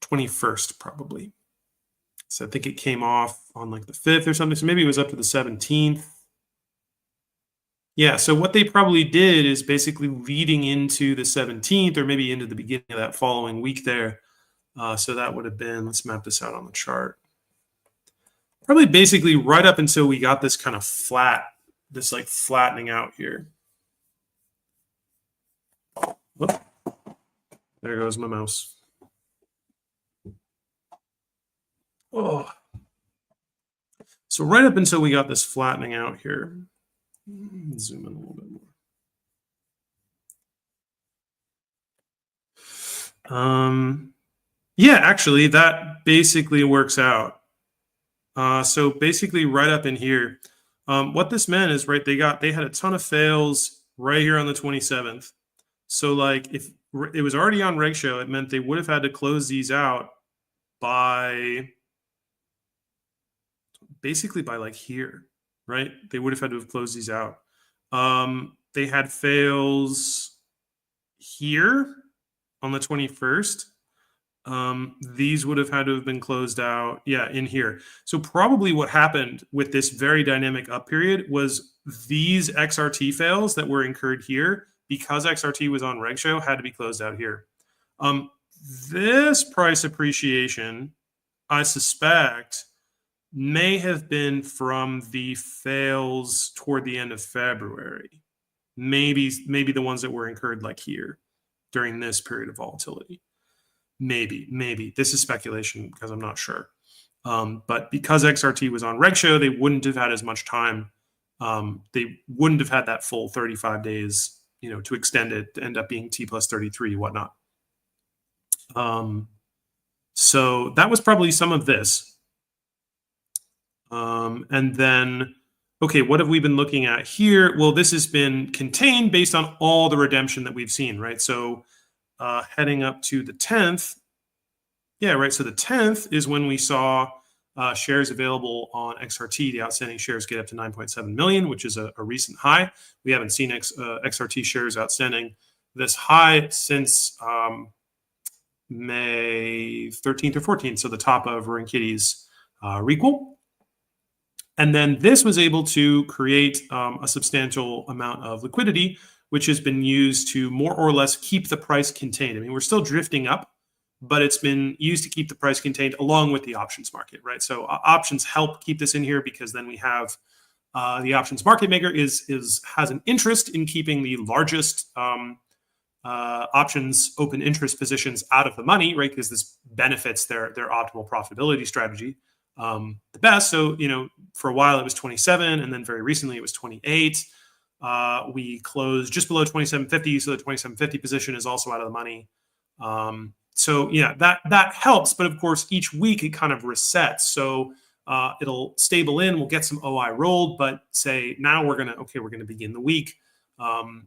21st probably. So I think it came off on like the 5th or something. So maybe it was up to the 17th. Yeah, so what they probably did is basically leading into the 17th or maybe into the beginning of that following week there. So that would have been, let's map this out on the chart. Probably basically right up until we got this kind of flat, this like flattening out here. Whoop. There goes my mouse. Oh. So right up until we got this flattening out here. Zoom in a little bit more. Yeah, actually, that basically works out. So basically, right up in here, what this meant is, right, they had a ton of fails right here on the 27th. So like, if it was already on reg show, it meant they would have had to close these out by basically by like here. Right? They would have had to have closed these out. They had fails here on the 21st. These would have had to have been closed out, in here. So probably what happened with this very dynamic up period was these XRT fails that were incurred here, because XRT was on reg show, had to be closed out here. This price appreciation, I suspect, may have been from the fails toward the end of February. Maybe the ones that were incurred like here during this period of volatility. Maybe. This is speculation because I'm not sure. But because XRT was on reg show, they wouldn't have had as much time. They wouldn't have had that full 35 days, to extend it to end up being T plus 33, whatnot. So that was probably some of this. And then, okay, what have we been looking at here? Well, this has been contained based on all the redemption that we've seen, right? So heading up to the 10th, so the 10th is when we saw shares available on XRT, the outstanding shares get up to 9.7 million, which is a recent high. We haven't seen XRT shares outstanding this high since May 13th or 14th, so the top of Roaring Kitty's requel. And then this was able to create a substantial amount of liquidity, which has been used to more or less keep the price contained. I mean, we're still drifting up, but it's been used to keep the price contained along with the options market, right? So options help keep this in here because then we have the options market maker has an interest in keeping the largest options open interest positions out of the money, right? Because this benefits their optimal profitability strategy the best. So, for a while it was 27, and then very recently it was 28. We closed just below 27.50, so the 27.50 position is also out of the money. So yeah, that helps, but of course each week it kind of resets. So it'll stable in, we'll get some OI rolled, but say now we're gonna begin the week.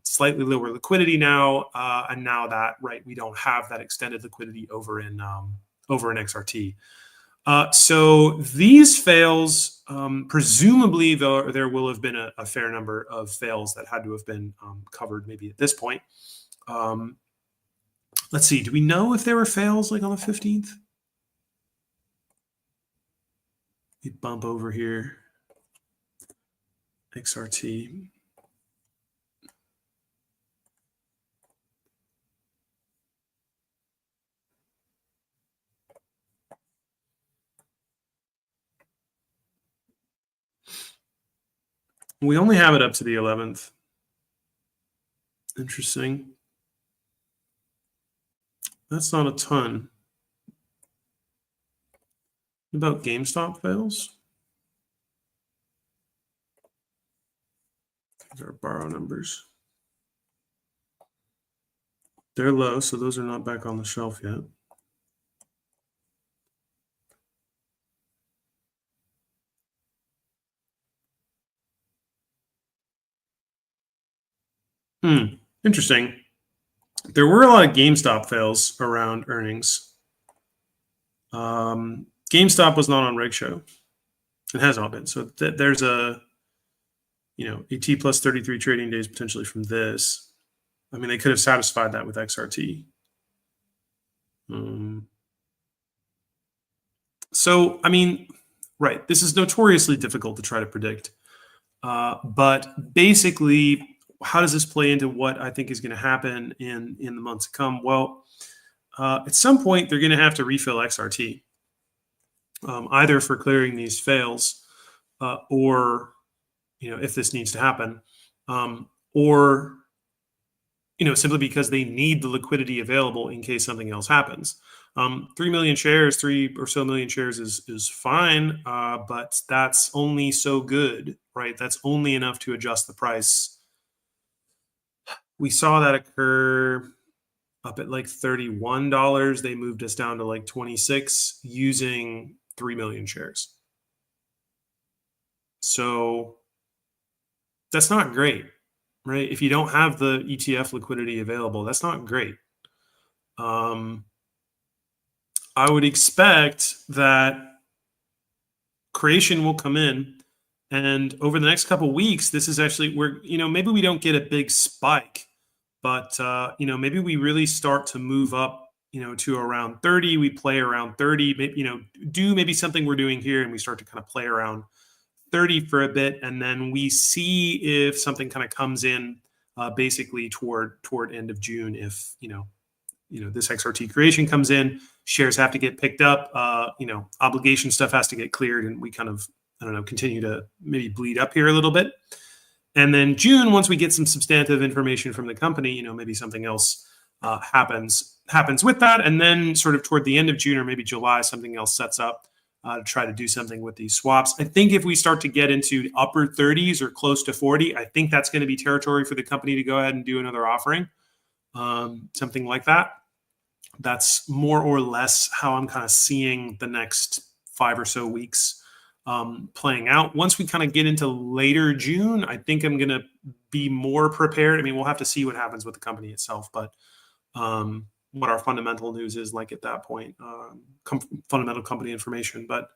Slightly lower liquidity now, and now that we don't have that extended liquidity over in XRT. So these fails, presumably there will have been a fair number of fails that had to have been covered maybe at this point. Let's see, do we know if there were fails like on the 15th? We bump over here, XRT. We only have it up to the 11th. Interesting. That's not a ton. What about GameStop fails? These are borrow numbers. They're low, so those are not back on the shelf yet. Interesting. There were a lot of GameStop fails around earnings. GameStop was not on Reg Show. It has not been. So there's a T plus 33 trading days potentially from this. I mean, they could have satisfied that with XRT. So, I mean, right, this is notoriously difficult to try to predict. But basically, how does this play into what I think is going to happen in the months to come? Well, at some point, they're going to have to refill XRT, either for clearing these fails or, if this needs to happen, or, simply because they need the liquidity available in case something else happens. 3 million shares, 3 or so million shares is fine, but that's only so good, right? That's only enough to adjust the price. We saw that occur up at like $31. They moved us down to like 26 using 3 million shares. So that's not great, right? If you don't have the ETF liquidity available, that's not great. I would expect that creation will come in, and over the next couple of weeks, this is actually where, maybe we don't get a big spike, but, maybe we really start to move up, to around 30. We play around 30, maybe, do maybe something we're doing here, and we start to kind of play around 30 for a bit, and then we see if something kind of comes in basically toward end of June. If this XRT creation comes in, shares have to get picked up, obligation stuff has to get cleared, and we kind of, continue to maybe bleed up here a little bit. And then June, once we get some substantive information from the company, maybe something else happens with that, and then sort of toward the end of June or maybe July, something else sets up to try to do something with these swaps. I think if we start to get into upper 30s or close to 40, I think that's going to be territory for the company to go ahead and do another offering, something like that. That's more or less how I'm kind of seeing the next 5 or so weeks playing out. Once we kind of get into later June, I think I'm going to be more prepared. I mean, we'll have to see what happens with the company itself, but what our fundamental news is like at that point, fundamental company information. But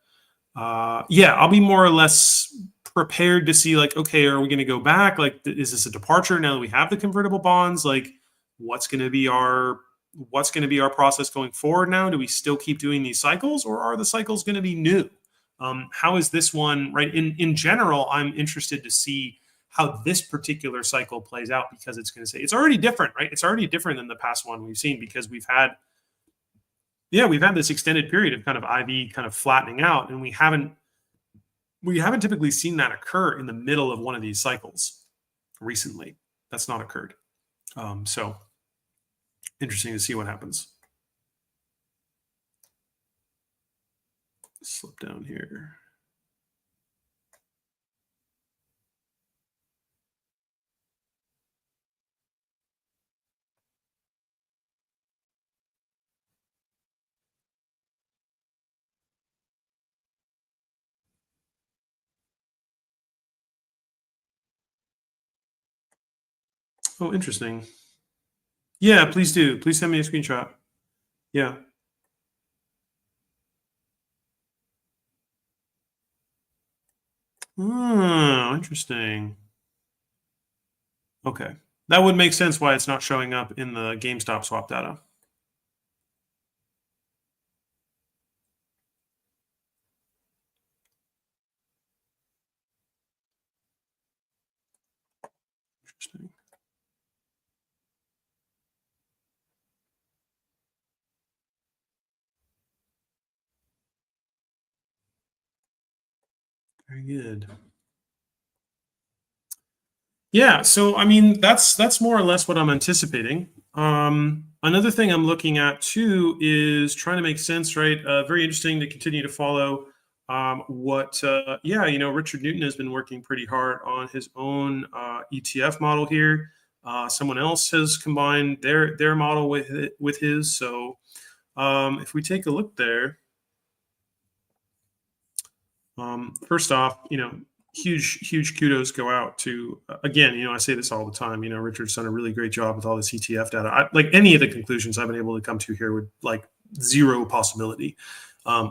yeah, I'll be more or less prepared to see like, okay, are we going to go back? Like, is this a departure now that we have the convertible bonds? Like, what's going to be our process going forward now? Do we still keep doing these cycles, or are the cycles going to be new? How is this one, right? In general, I'm interested to see how this particular cycle plays out, because it's going to say it's already different, right? It's already different than the past one we've seen, because we've had this extended period of kind of IV kind of flattening out, and we haven't typically seen that occur in the middle of one of these cycles recently. That's not occurred. So interesting to see what happens. Slip down here. Oh, interesting. Yeah, please do. Please send me a screenshot. Yeah. Oh, interesting. Okay. That would make sense why it's not showing up in the GameStop swap data. Interesting. Very good. Yeah, so I mean that's more or less what I'm anticipating. Another thing I'm looking at too is trying to make sense, right? Very interesting to continue to follow what yeah, Richard Newton has been working pretty hard on his own ETF model here. Someone else has combined their model with his. So if we take a look there, first off, huge kudos go out to, again, I say this all the time, Richard's done a really great job with all this ETF data. Like any of the conclusions I've been able to come to here would like zero possibility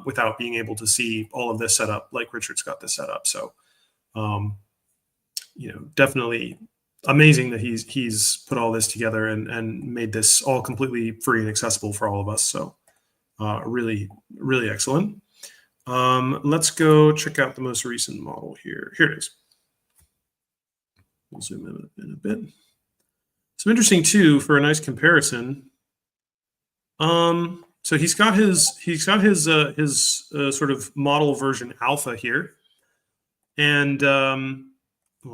without being able to see all of this set up like Richard's got this set up. So definitely amazing that he's put all this together and made this all completely free and accessible for all of us. So really excellent. Let's go check out the most recent model here. Here it is. We'll zoom in a bit. So interesting too, for a nice comparison. So he's got his sort of model version alpha here, and let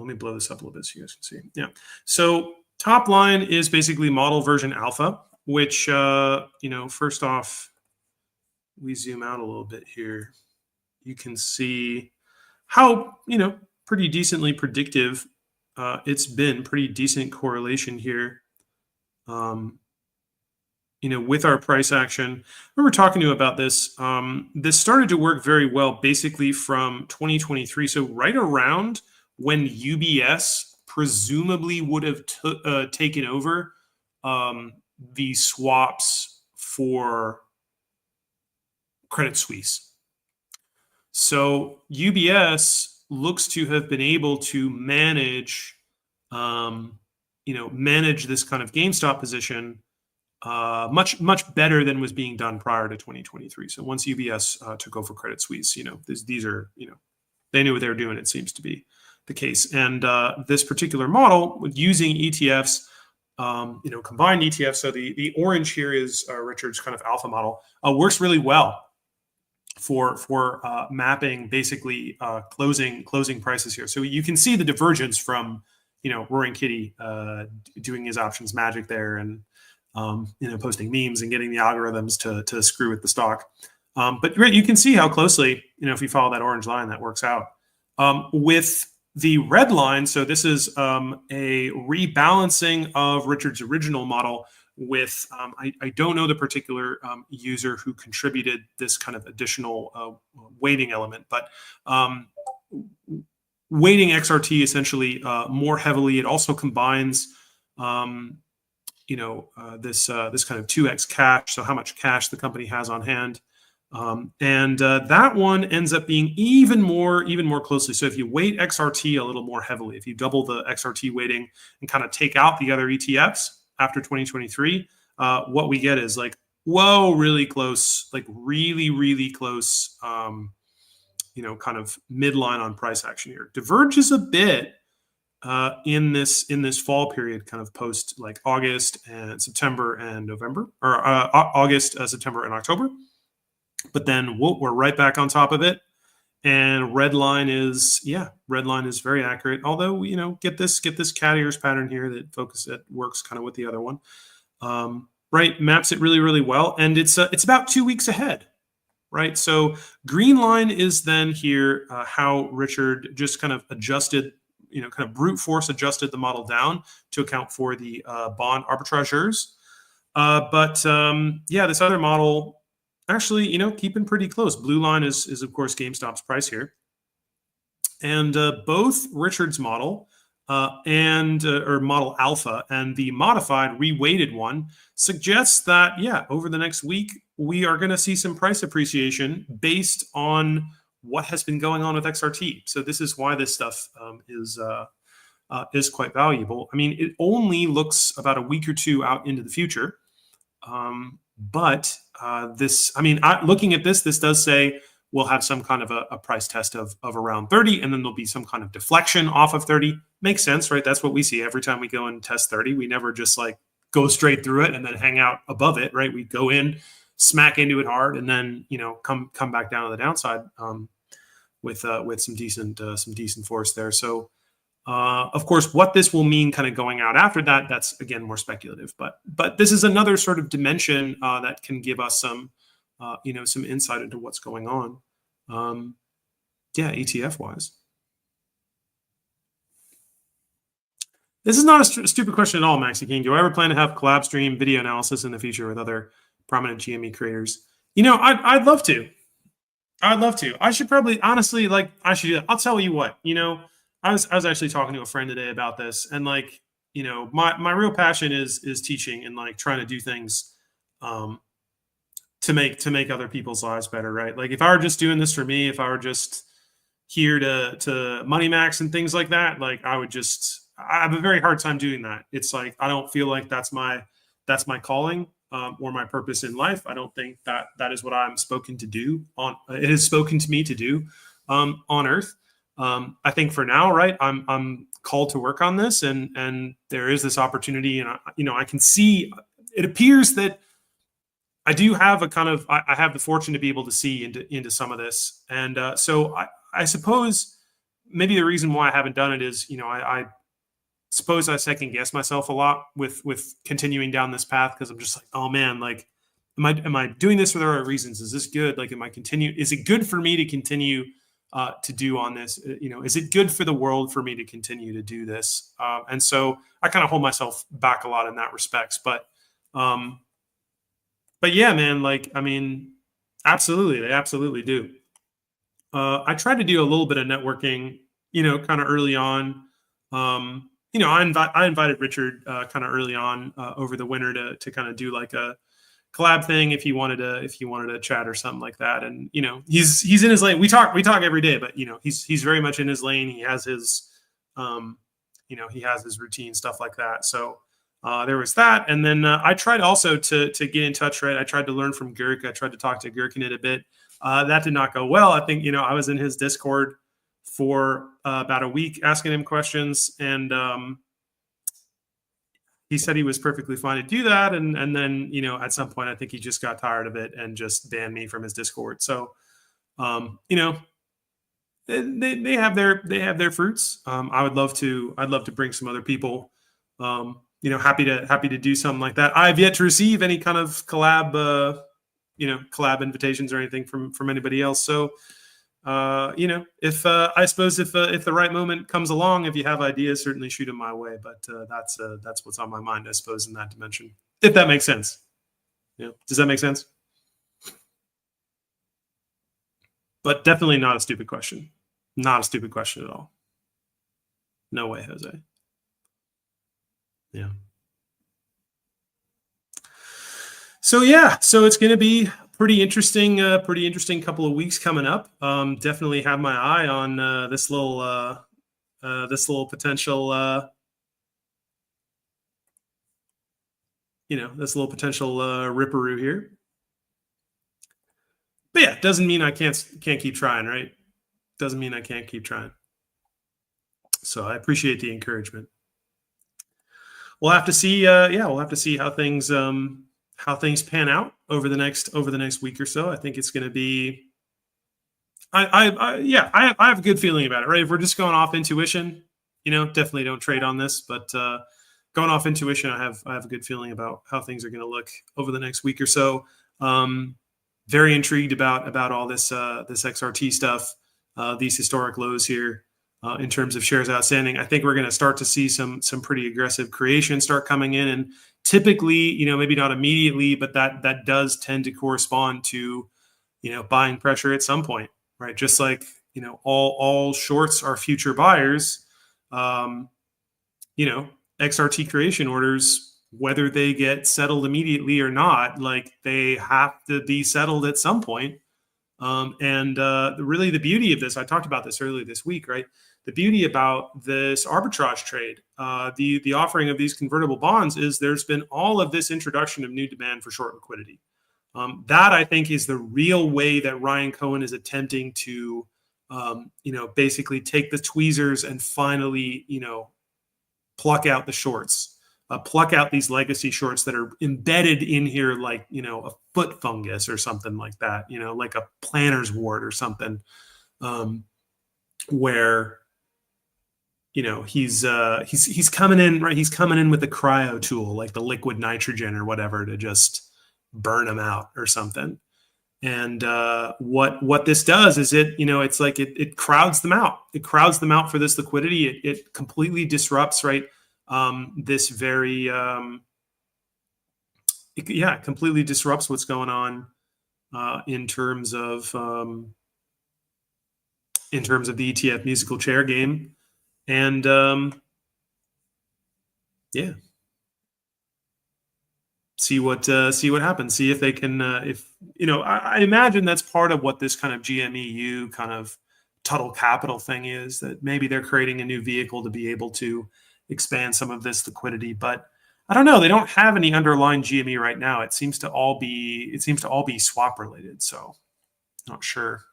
me blow this up a little bit so you guys can see. Yeah. So top line is basically model version alpha, which first off, we zoom out a little bit here. You can see how pretty decently predictive it's been. Pretty decent correlation here. With our price action. We were talking to you about this. This started to work very well basically from 2023. So right around when UBS presumably would have taken over the swaps for Credit Suisse. So UBS looks to have been able to manage this kind of GameStop position much better than was being done prior to 2023. So once UBS took over Credit Suisse, these are, they knew what they were doing, it seems to be the case. And this particular model with using ETFs, combined ETFs, so the orange here is Richard's kind of alpha model, works really well for mapping basically closing prices here. So you can see the divergence from, Roaring Kitty doing his options magic there and posting memes and getting the algorithms to screw with the stock. But you can see how closely, if you follow that orange line, that works out. With the red line, so this is a rebalancing of Richard's original model with, I don't know the particular user who contributed this kind of additional weighting element, but weighting XRT essentially more heavily. It also combines this kind of 2x cash, so how much cash the company has on hand, And that one ends up being even more closely. So if you weight XRT a little more heavily, if you double the XRT weighting and kind of take out the other ETFs after 2023, what we get is like, whoa, really close, like really close, kind of midline on price action here. Diverges a bit in this fall period, kind of post like August and September and November, or August, September, and October. But then we're right back on top of it. And red line is very accurate. Although, get this cat ears pattern here that works kind of with the other one. Right, maps it really well, and it's about 2 weeks ahead, right? So green line is then here how Richard just kind of adjusted, kind of brute force adjusted the model down to account for the bond arbitrageurs. But this other model actually, keeping pretty close. Blue line is of course GameStop's price here, and both Richard's model or model alpha and the modified reweighted one suggests that over the next week we are going to see some price appreciation based on what has been going on with XRT. So this is why this stuff is quite valuable. I mean, it only looks about a week or two out into the future. But looking at this does say we'll have some kind of a price test of around 30, and then there'll be some kind of deflection off of 30. Makes sense, right? That's what we see every time we go and test 30. We never just like go straight through it and then hang out above it, right? We go in, smack into it hard, and then come back down to the downside with some decent force there. So. Of course, what this will mean kind of going out after that, that's, again, more speculative. But this is another sort of dimension that can give us some insight into what's going on. ETF-wise. This is not a stupid question at all, Maxi King. Do I ever plan to have collab stream video analysis in the future with other prominent GME creators? I'd love to. I'd love to. I should probably, honestly, I should do that. I'll tell you what, I was actually talking to a friend today about this, and my real passion is teaching and trying to do things to make other people's lives better, right? Like if I were just doing this for me, if I were just here to money max and things like that, I have a very hard time doing that. It's like I don't feel like that's my calling or my purpose in life. I don't think that is what I'm spoken to do it is spoken to me to do on Earth. I think for now, right, I'm called to work on this, and there is this opportunity, and I can see it appears that I do have I have the fortune to be able to see into some of this, and so I suppose maybe the reason why I haven't done it is I suppose I second guess myself a lot with continuing down this path, because I'm just like, oh man, am I doing this for the right reasons? Is this good? Is it good for me to continue to do on this? Is it good for the world for me to continue to do this? And so I kind of hold myself back a lot in that respects. But yeah, man, absolutely, they absolutely do. I tried to do a little bit of networking, kind of early on. I invited Richard kind of early on over the winter to kind of do like a collab thing if he wanted to chat or something like that. And he's in his lane. We talk every day, but he's very much in his lane. He has his he has his routine, stuff like that. So there was that. And then I tried also to get in touch, right? I tried to learn from Gurk. I tried to talk to Gurkinit a bit. That did not go well. I think I was in his Discord for about a week asking him questions, and he said he was perfectly fine to do that. And then, at some point, I think he just got tired of it and just banned me from his Discord. So, they have their fruits. I'd love to bring some other people, happy to do something like that. I've yet to receive any kind of collab invitations or anything from anybody else. So, if I suppose if the right moment comes along, if you have ideas, certainly shoot them my way. But that's what's on my mind, I suppose, in that dimension. If that makes sense. Does that make sense? But definitely not a stupid question. Not a stupid question at all. No way, Jose. Yeah. So it's going to be pretty interesting couple of weeks coming up. Definitely have my eye on this little potential this little potential ripperoo here. But yeah, doesn't mean I can't keep trying, right? Doesn't mean I can't keep trying. So I appreciate the encouragement. We'll have to see. We'll have to see how things pan out over the next week or so. I think it's going to be. I have a good feeling about it. Right, if we're just going off intuition, definitely don't trade on this. But going off intuition, I have a good feeling about how things are going to look over the next week or so. Very intrigued about all this XRT stuff, these historic lows here in terms of shares outstanding. I think we're going to start to see some pretty aggressive creation start coming in, and typically, maybe not immediately, but that does tend to correspond to buying pressure at some point, right? Just like all shorts are future buyers. XRT creation orders, whether they get settled immediately or not, like they have to be settled at some point. Really the beauty of this, I talked about this earlier this week, right? The beauty about this arbitrage trade, the offering of these convertible bonds, is there's been all of this introduction of new demand for short liquidity. That I think is the real way that Ryan Cohen is attempting to, basically take the tweezers and finally, pluck out the shorts, pluck out these legacy shorts that are embedded in here, like, a foot fungus or something like that, like a planter's wart or something, where, he's coming in, right? He's coming in with the cryo tool, like the liquid nitrogen or whatever, to just burn them out or something. And what this does is it's like it crowds them out. It crowds them out for this liquidity. It completely disrupts, right? This very completely disrupts what's going on in terms of the ETF musical chair game, and see what happens. See if they can. I imagine that's part of what this kind of GMEU kind of Tuttle Capital thing is, that maybe they're creating a new vehicle to be able to expand some of this liquidity. But I don't know. They don't have any underlying GME right now. It seems to all be swap related. So not sure.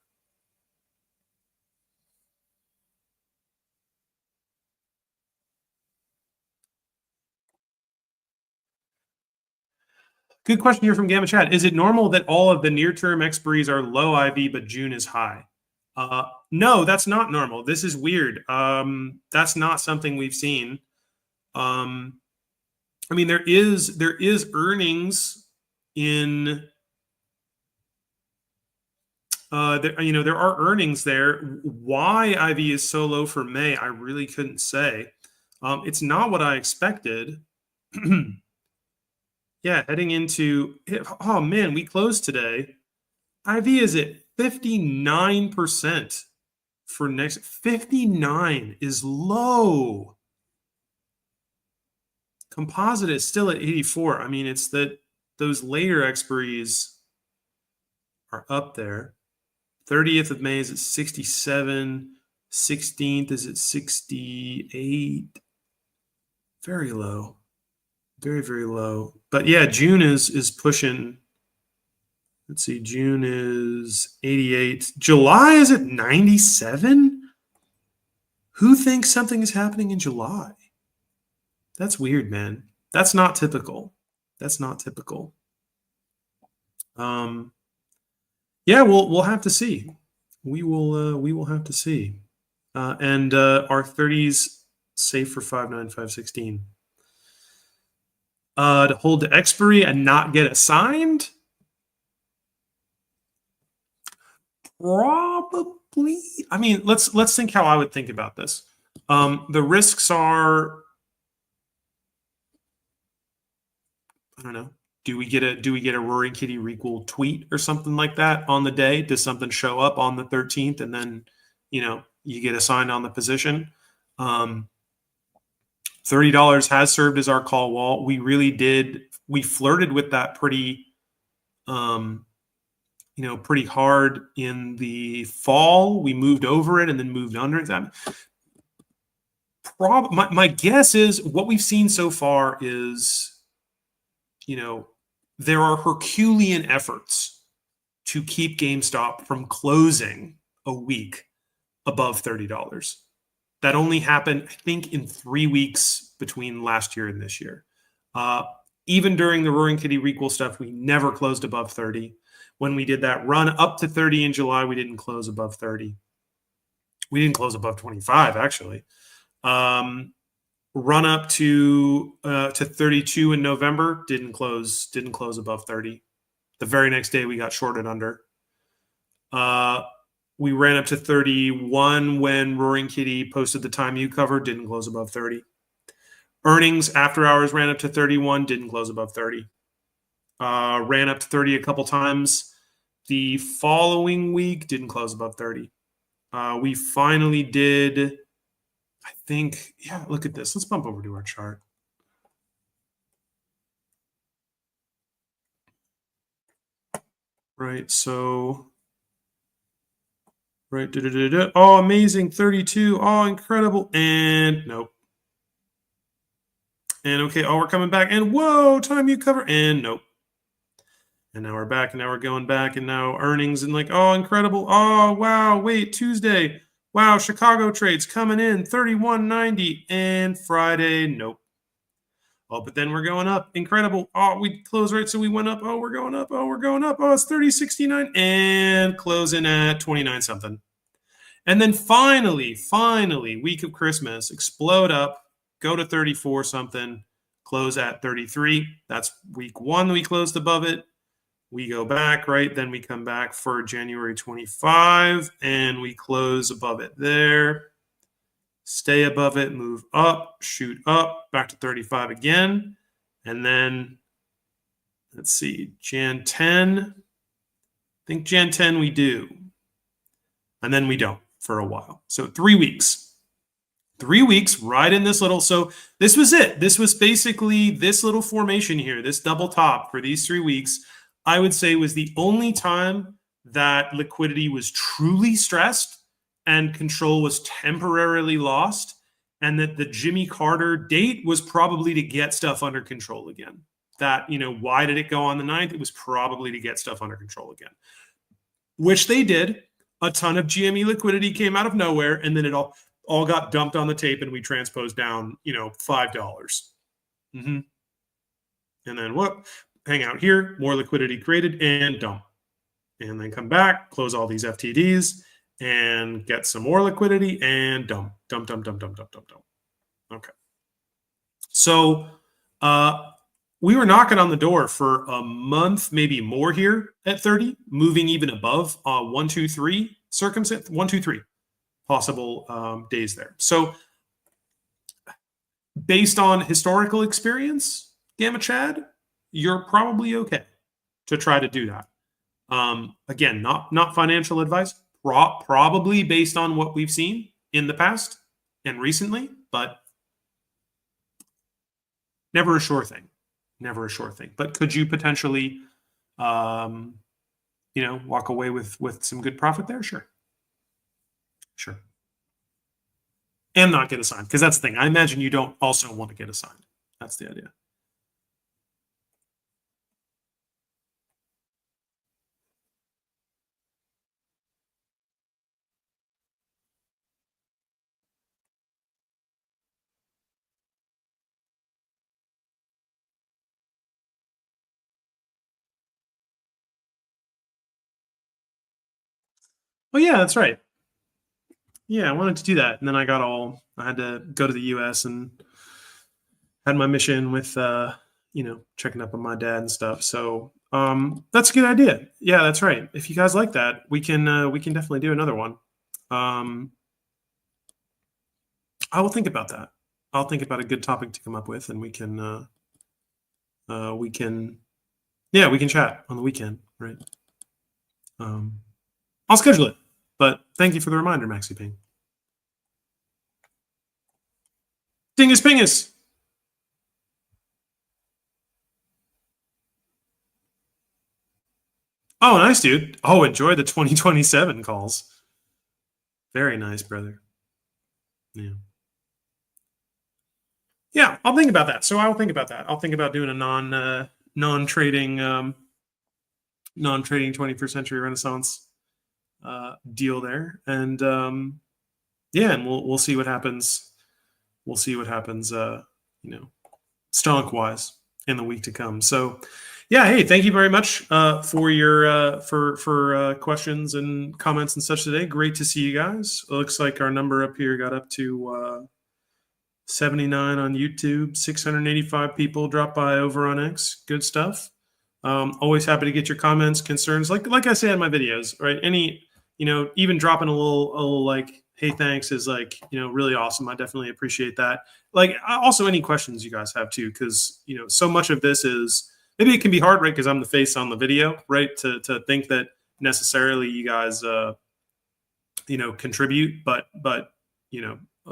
Good question here from Gamma Chat. Is it normal that all of the near-term expiries are low IV, but June is high? No, that's not normal. This is weird. That's not something we've seen. I mean, there is earnings in. There are earnings there. Why IV is so low for May, I really couldn't say. It's not what I expected. Yeah, heading into, oh man, we closed today. IV is at 59% for next. 59 is low. Composite is still at 84. I mean, it's that those later expiries are up there. 30th of May is at 67. 16th is at 68. Very low. Very, very low. But yeah, June is pushing. Let's see, June is 88. July is at 97? Who thinks something is happening in July? That's weird, man. That's not typical. That's not typical. Yeah, we'll have to see. We will have to see. And our 30s safe for 59516. To hold the expiry and not get assigned? Probably. I mean, let's think how I would think about this. The risks are, I don't know. Do we get a Roaring Kitty Requel tweet or something like that on the day? Does something show up on the 13th and then you get assigned on the position? $30 has served as our call wall. We flirted with that pretty pretty hard in the fall. We moved over it and then moved under it. My guess is what we've seen so far is, there are Herculean efforts to keep GameStop from closing a week above $30. That only happened, I think, in 3 weeks between last year and this year. Even during the Roaring Kitty Requel stuff, we never closed above 30. When we did that run up to 30 in July, we didn't close above 30. We didn't close above 25, actually. Run up to 32 in November, didn't close above 30. The very next day, we got shorted under. We ran up to 31 when Roaring Kitty posted the time you covered, didn't close above 30. Earnings after hours ran up to 31, didn't close above 30. Ran up to 30 a couple times. The following week, didn't close above 30. We finally did, I think, yeah, look at this. Let's bump over to our chart. Right, so, right, oh, amazing, 32, oh, incredible, and nope. And okay, oh, we're coming back, and whoa, time you cover, and nope. And now we're back, and now we're going back, and now earnings, and like, oh, incredible, oh, wow, wait, Tuesday, wow, Chicago trades coming in, 31.90, and Friday, nope. Oh, but then we're going up. Incredible. Oh, we close right, so we went up. Oh, we're going up. Oh, we're going up. Oh, it's 30.69 and closing at 29 something. And then finally, week of Christmas, explode up, go to 34 something, close at 33. That's week one. We closed above it. We go back, right? Then we come back for January 25 and we close above it there. Stay above it, move up, shoot up, back to 35 again. And then, let's see, Jan 10. I think Jan 10 we do. And then we don't for a while. So 3 weeks. 3 weeks right in this little, so this was it. This was basically this little formation here, this double top for these 3 weeks, I would say was the only time that liquidity was truly stressed and control was temporarily lost, and that the Jimmy Carter date was probably to get stuff under control again. That, why did it go on the 9th? It was probably to get stuff under control again, which they did. A ton of GME liquidity came out of nowhere, and then it all got dumped on the tape, and we transposed down, $5. And then whoop, hang out here, more liquidity created, and dump. And then come back, close all these FTDs, and get some more liquidity and dump. Okay. So we were knocking on the door for a month, maybe more here at 30, moving even above 1, 2, 3 circumstance, 1, 2, 3 possible days there. So based on historical experience, Gamma Chad, you're probably okay to try to do that. Again, not financial advice. Probably based on what we've seen in the past and recently, but never a sure thing. Never a sure thing. But could you potentially, walk away with some good profit there? Sure. And not get assigned, because that's the thing. I imagine you don't also want to get assigned. That's the idea. Oh, yeah, that's right. Yeah, I wanted to do that. And then I had to go to the US and had my mission with, checking up on my dad and stuff. So that's a good idea. Yeah, that's right. If you guys like that, we can definitely do another one. I will think about that. I'll think about a good topic to come up with, and we can chat on the weekend, right? I'll schedule it. But thank you for the reminder, Maxi Ping. Dingus Pingus. Oh, nice, dude. Oh, enjoy the 2027 calls. Very nice, brother. Yeah. Yeah, I'll think about that. So I'll think about that. I'll think about doing a non-trading 21st century Renaissance deal there, and yeah, and we'll see what happens. We'll see what happens. You know, stonk wise in the week to come. So, yeah, hey, thank you very much for your questions and comments and such today. Great to see you guys. It looks like our number up here got up to 79 on YouTube, 685 people dropped by over on X. Good stuff. Always happy to get your comments, concerns. Like I say in my videos, right? Any, even dropping a little like, hey, thanks is like, really awesome. I definitely appreciate that. Like also any questions you guys have too, because, so much of this is, maybe it can be hard, right? Because I'm the face on the video, right? To think that necessarily you guys, contribute, but,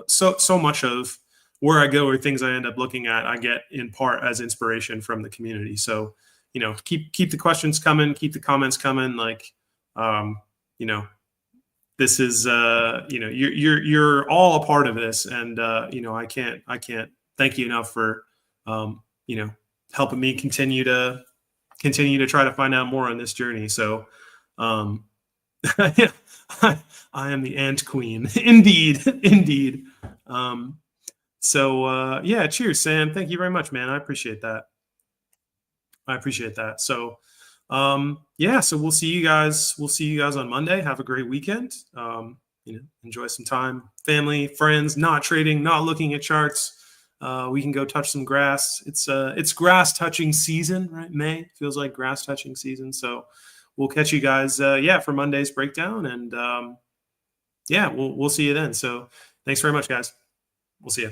so much of where I go or things I end up looking at, I get in part as inspiration from the community. So, keep the questions coming, keep the comments coming. Like, this is, you're all a part of this, and I can't thank you enough for, helping me continue to try to find out more on this journey. So, yeah, I am the ant queen, indeed, indeed. So yeah, cheers, Sam. Thank you very much, man. I appreciate that. So yeah, so we'll see you guys. We'll see you guys on Monday. Have a great weekend. Enjoy some time, family, friends, not trading, not looking at charts. We can go touch some grass. It's grass touching season, right? May feels like grass touching season. So we'll catch you guys, for Monday's breakdown, and yeah, we'll see you then. So thanks very much, guys. We'll see you.